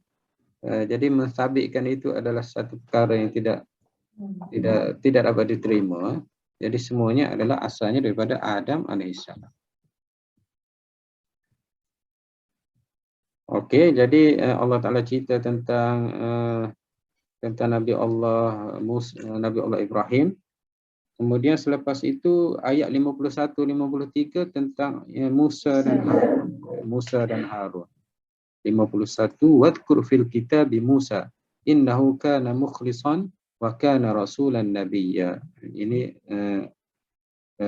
Jadi mensabitkan itu adalah satu perkara yang tidak dapat diterima. Jadi semuanya adalah asalnya daripada Adam alaihissalam. Okey, jadi Allah Ta'ala cerita tentang Nabi Allah Musa, Nabi Allah Ibrahim. Kemudian selepas itu ayat 51-53 tentang Musa dan Harun. Musa dan Harun. 51, wadhkur fil kitabi Musa innahu kana mukhlishan wa kana rasulan nabiyya. Ini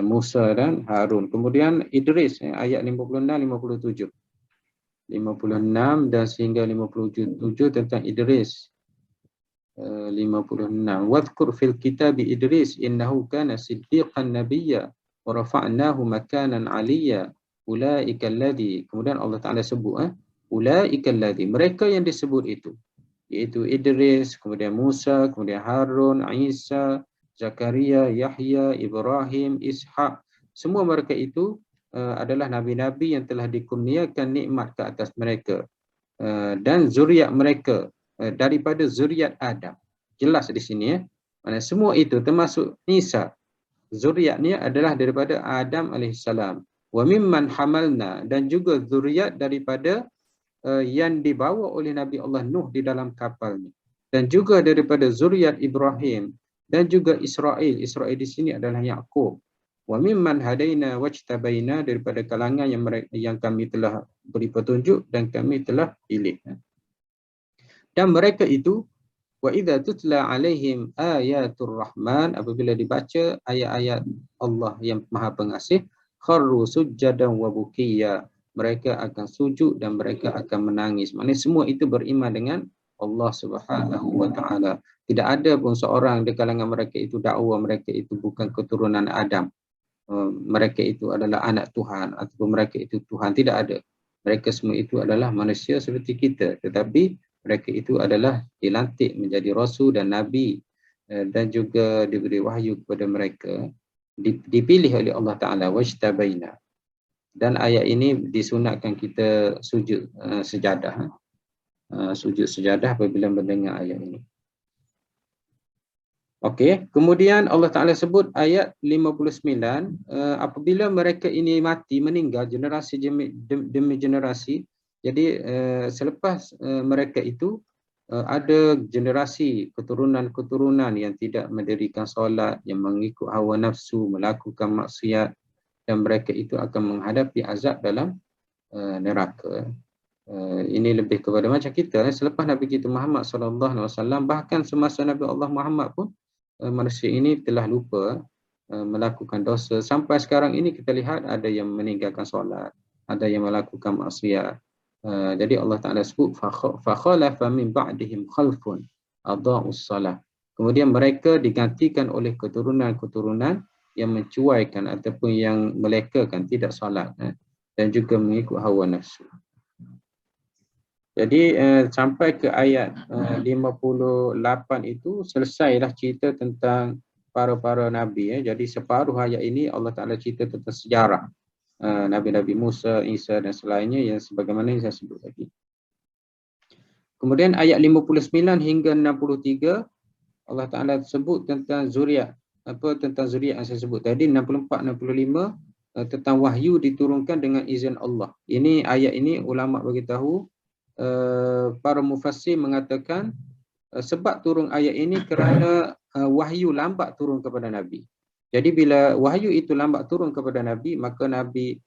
Musa dan Harun. Kemudian Idris ayat 56-57. 56 dan sehingga 57 tentang Idris. 56, wadhkur fil kitabi Idris innahu kana siddiqan nabiyya wa rafa'nahu makanan 'aliyya ulaika alladhi. Kemudian Allah Ta'ala sebut ulaika alladhi, mereka yang disebut itu, iaitu Idris, kemudian Musa, kemudian Harun, Isa, Zakaria, Yahya, Ibrahim, Ishak. Semua mereka itu adalah nabi-nabi yang telah dikurniakan nikmat ke atas mereka, dan zuriat mereka daripada zuriat Adam. Jelas di sini Mana semua itu termasuk Isa, zuriatnya adalah daripada Adam alaihissalam. Wa mimman hamalna, dan juga zuriat daripada yang dibawa oleh Nabi Allah Nuh di dalam kapalnya, dan juga daripada zuriat Ibrahim dan juga Israel. Israel di sini adalah Yaqub. Wa mimman hadaina wajtabaina, daripada kalangan yang kami telah beri petunjuk dan kami telah pilih. Dan mereka itu wa idza tutla alaihim ayatur rahman, apabila dibaca ayat-ayat Allah yang Maha Pengasih, kharru sujjadan wa bukiya, mereka akan sujud dan mereka akan menangis. Maksudnya semua itu beriman dengan Allah Subhanahu wa taala. Tidak ada pun seorang di kalangan mereka itu dakwa mereka itu bukan keturunan Adam. Mereka itu adalah anak Tuhan ataupun mereka itu Tuhan, tidak ada. Mereka semua itu adalah manusia seperti kita, tetapi mereka itu adalah dilantik menjadi rasul dan nabi, dan juga diberi wahyu kepada mereka, dipilih oleh Allah Taala, wajtabaina. Dan ayat ini disunatkan kita sujud sejadah, sujud sejadah apabila mendengar ayat ini. Okey, kemudian Allah Taala sebut ayat 59, apabila mereka ini mati, meninggal generasi demi generasi. Jadi selepas mereka itu ada generasi keturunan-keturunan yang tidak mendirikan solat, yang mengikut hawa nafsu, melakukan maksiat, dan mereka itu akan menghadapi azab dalam neraka. Ini lebih kepada macam kita selepas Nabi kita Muhammad sallallahu alaihi wasallam, bahkan semasa Nabi Allah Muhammad pun manusia ini telah lupa melakukan dosa. Sampai sekarang ini kita lihat ada yang meninggalkan solat, ada yang melakukan maksiat. Jadi Allah Taala sebut fa khalafa min ba'dihim khalfun adaa'us salah. Kemudian mereka digantikan oleh keturunan-keturunan yang mencuaikan ataupun yang melekakan, tidak solat, dan juga mengikut hawa nafsu. Jadi sampai ke ayat 58 itu selesailah cerita tentang para nabi. Jadi separuh ayat ini Allah Taala cerita tentang sejarah Nabi-Nabi Musa, Isa dan selainnya yang sebagaimana yang saya sebut tadi. Kemudian ayat 59 hingga 63 Allah Taala sebut tentang zuriat. Tentang zuriat yang saya sebut tadi, 64 65 tentang wahyu diturunkan dengan izin Allah. Ini ayat ini ulama bagi tahu, para mufassir mengatakan sebab turun ayat ini kerana wahyu lambat turun kepada Nabi. Jadi bila wahyu itu lambat turun kepada Nabi, maka Nabi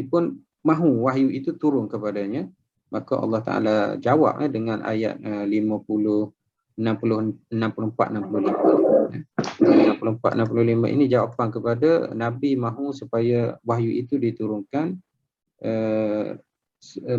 pun mahu wahyu itu turun kepadanya. Maka Allah Ta'ala jawab dengan ayat 50, 60, 64, 65. 64, 65 ini jawapan kepada Nabi mahu supaya wahyu itu diturunkan,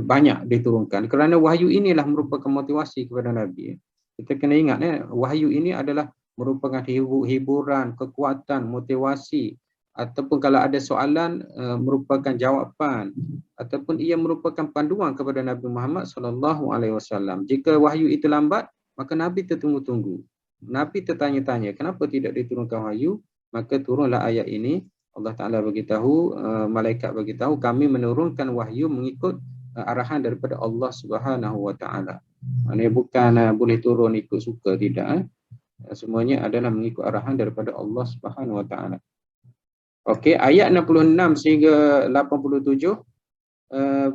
banyak diturunkan, kerana wahyu inilah merupakan motivasi kepada Nabi. Kita kena ingat wahyu ini adalah merupakan hiburan, kekuatan, motivasi, ataupun kalau ada soalan merupakan jawapan, ataupun ia merupakan panduan kepada Nabi Muhammad SAW. Jika wahyu itu lambat, maka Nabi tertunggu-tunggu. Nabi tertanya-tanya kenapa tidak diturunkan wahyu, maka turunlah ayat ini. Allah Ta'ala beritahu, malaikat beritahu, kami menurunkan wahyu mengikut arahan daripada Allah Subhanahu Wa Ta'ala. Maksudnya bukan boleh turun ikut suka, tidak. Semuanya adalah mengikut arahan daripada Allah Subhanahu Wa Ta'ala. Okey, ayat 66 sehingga 87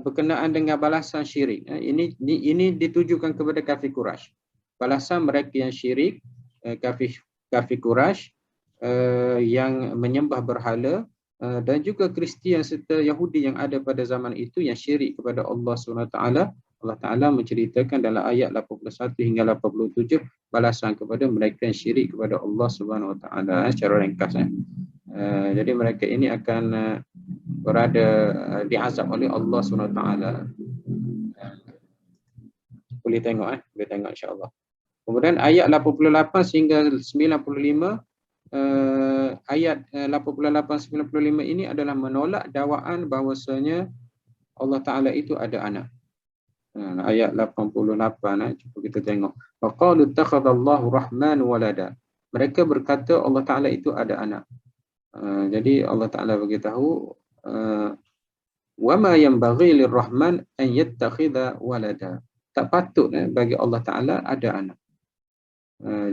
berkenaan dengan balasan syirik. Ini ditujukan kepada kafir Quraisy. Balasan mereka yang syirik, kafir Quraisy yang menyembah berhala, dan juga Kristian serta Yahudi yang ada pada zaman itu yang syirik kepada Allah SWT. Allah Ta'ala menceritakan dalam ayat 81 hingga 87 balasan kepada mereka yang syirik kepada Allah SWT secara ringkas. Jadi mereka ini akan berada diazab oleh Allah SWT. Boleh tengok, boleh tengok insya-Allah. Kemudian ayat 88 sehingga 95, ayat 88-95 ini adalah menolak dakwaan bahawasanya Allah Ta'ala itu ada anak. Ayat 88, cuba kita tengok. Faqalu ittakhadallahu rahman walada. Mereka berkata Allah Ta'ala itu ada anak. Jadi Allah Ta'ala beritahu, wa ma yanbaghi lirrahman an yattakhidha walada. Tak patut bagi Allah Ta'ala ada anak.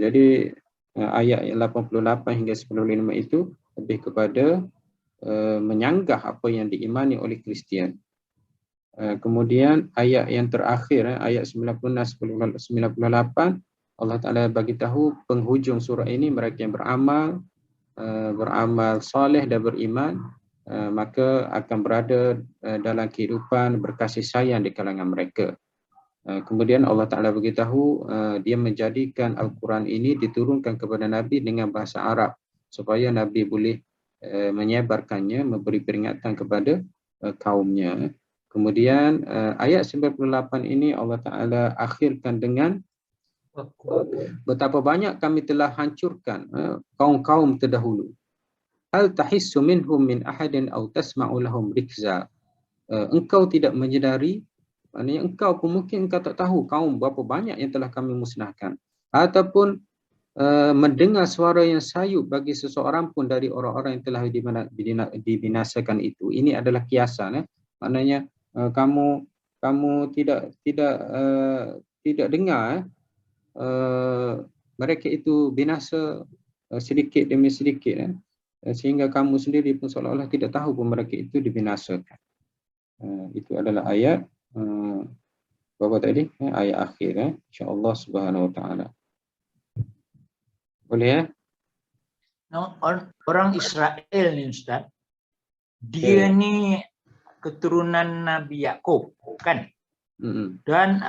Jadi ayat 88 hingga 95 itu lebih kepada menyanggah apa yang diimani oleh Kristian. Kemudian ayat yang terakhir, ayat 96-98, Allah Ta'ala bagi tahu penghujung surah ini mereka yang beramal soleh dan beriman, maka akan berada dalam kehidupan berkasih sayang di kalangan mereka. Kemudian Allah Ta'ala beritahu dia menjadikan Al-Quran ini diturunkan kepada Nabi dengan bahasa Arab supaya Nabi boleh menyebarkannya, memberi peringatan kepada kaumnya. Kemudian ayat 98 ini Allah Ta'ala akhirkan dengan betapa banyak kami telah hancurkan kaum-kaum terdahulu. Hal tahissu minhum min ahadin aw tasma'u lahum rikza. Engkau tidak menyedari, maknanya engkau pun mungkin engkau tak tahu kaum berapa banyak yang telah kami musnahkan, ataupun mendengar suara yang sayu bagi seseorang pun dari orang-orang yang telah dibinasakan itu. Ini adalah kiasan, maknanya kamu tidak dengar mereka itu binasa sedikit demi sedikit, sehingga kamu sendiri pun seolah-olah tidak tahu pun mereka itu dibinasakan. Itu adalah ayat berapa tadi? Ayat akhir, insya-Allah Subhanahu Wa Taala. Boleh ya? Orang Israel ni Ustaz, dia ni keturunan Nabi Yakub kan? Dan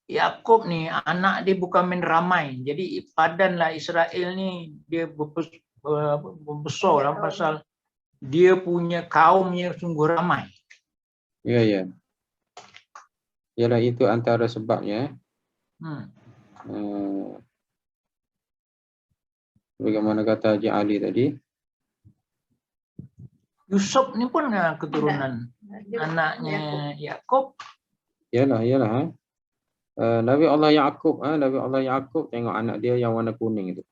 Yakub ni anak dia bukan main ramai. Jadi padanlah Israel ni dia besar lah pasal dia punya kaumnya sungguh ramai. Ya, ya. Yalah, itu antara sebabnya. Bagaimana kata Haji Ali tadi? Yusuf ni pun keturunan anaknya Yakub. Yalah. Nabi Allah Yaqub, Nabi Allah Yaqub, tengok anak dia yang warna kuning itu.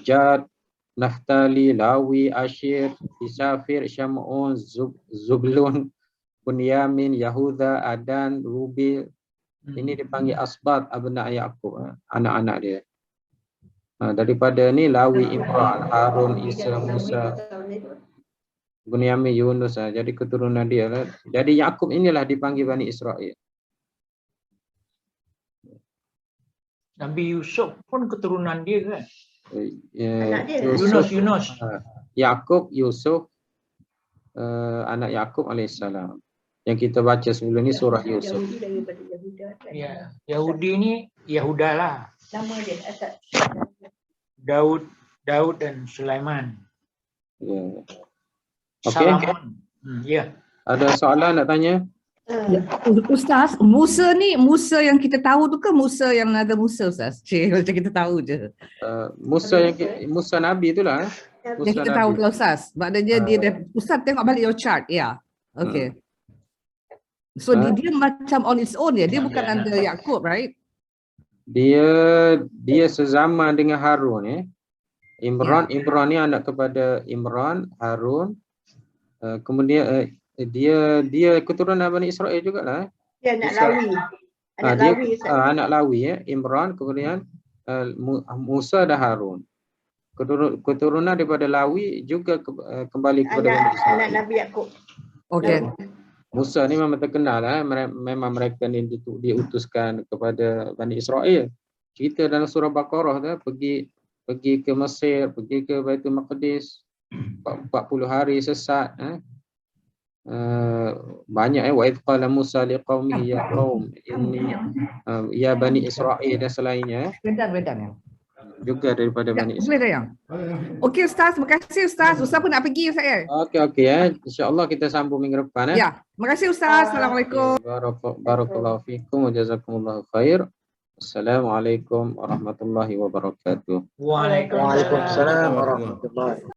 Jad, Naftali, Lawi, Ashir, Isafir, Syamun, Zublun, Bunyamin, Yahuda, Adan, Rubil. Ini dipanggil asbat abna Yaqub, anak-anak dia. Daripada ni Lawi, Imran, Harun, Isa, Musa, Bunyamin, Yunus. Jadi keturunan dia lah. Jadi Yaqub inilah dipanggil Bani Israel. Nabi Yusuf pun keturunan dia kan? Yunus. Yakub, Yusuf, anak Yakub alaihissalam. Yang kita baca sebelum ni surah Yusuf. Ya, Yahudi ni Yahuda lah. Nama dia Daud dan Sulaiman. Ya. Okey. Ya. Ada soalan nak tanya? Ustaz, Musa ni Musa yang kita tahu tu ke Musa yang ada Musa Ustaz? Macam kita tahu je. Musa Nabi itulah. Yang kita tahu tu Ustaz. Maknanya dia Ustaz tengok balik your chart. Ya. Okay. So dia macam on its own ya. Dia bukan under Yakub, right? Dia sezaman dengan Harun Imran ni anak kepada Imran, Harun. Kemudian dia keturunan Bani Israel jugalah. Dia anak Lawi. Anak Lawi Imran, kemudian Musa dan Harun. Keturunan daripada Lawi juga kembali kepada Bani Israel. Anak Nabi Yakub. Okey. Musa ni memang terkenal memang mereka ni diutuskan kepada Bani Israel. Cerita dalam surah Baqarah tu pergi ke Mesir, pergi ke Baitul Maqdis 40 hari sesat. Banyak wa idh qala Musa liqaumihi ya qaum inni ya Bani Israel dan selainnya. Bedan Juga daripada Bani Israel. Boleh tayang. Okey Ustaz, terima kasih Ustaz. Ustaz pun nak pergi saya. Okey insya-Allah kita sambung minggu depan Ya, terima kasih Ustaz. Assalamualaikum. Barakallahu fiikum wa jazakumullahu khair. Assalamualaikum warahmatullahi wabarakatuh. Waalaikumsalam warahmatullahi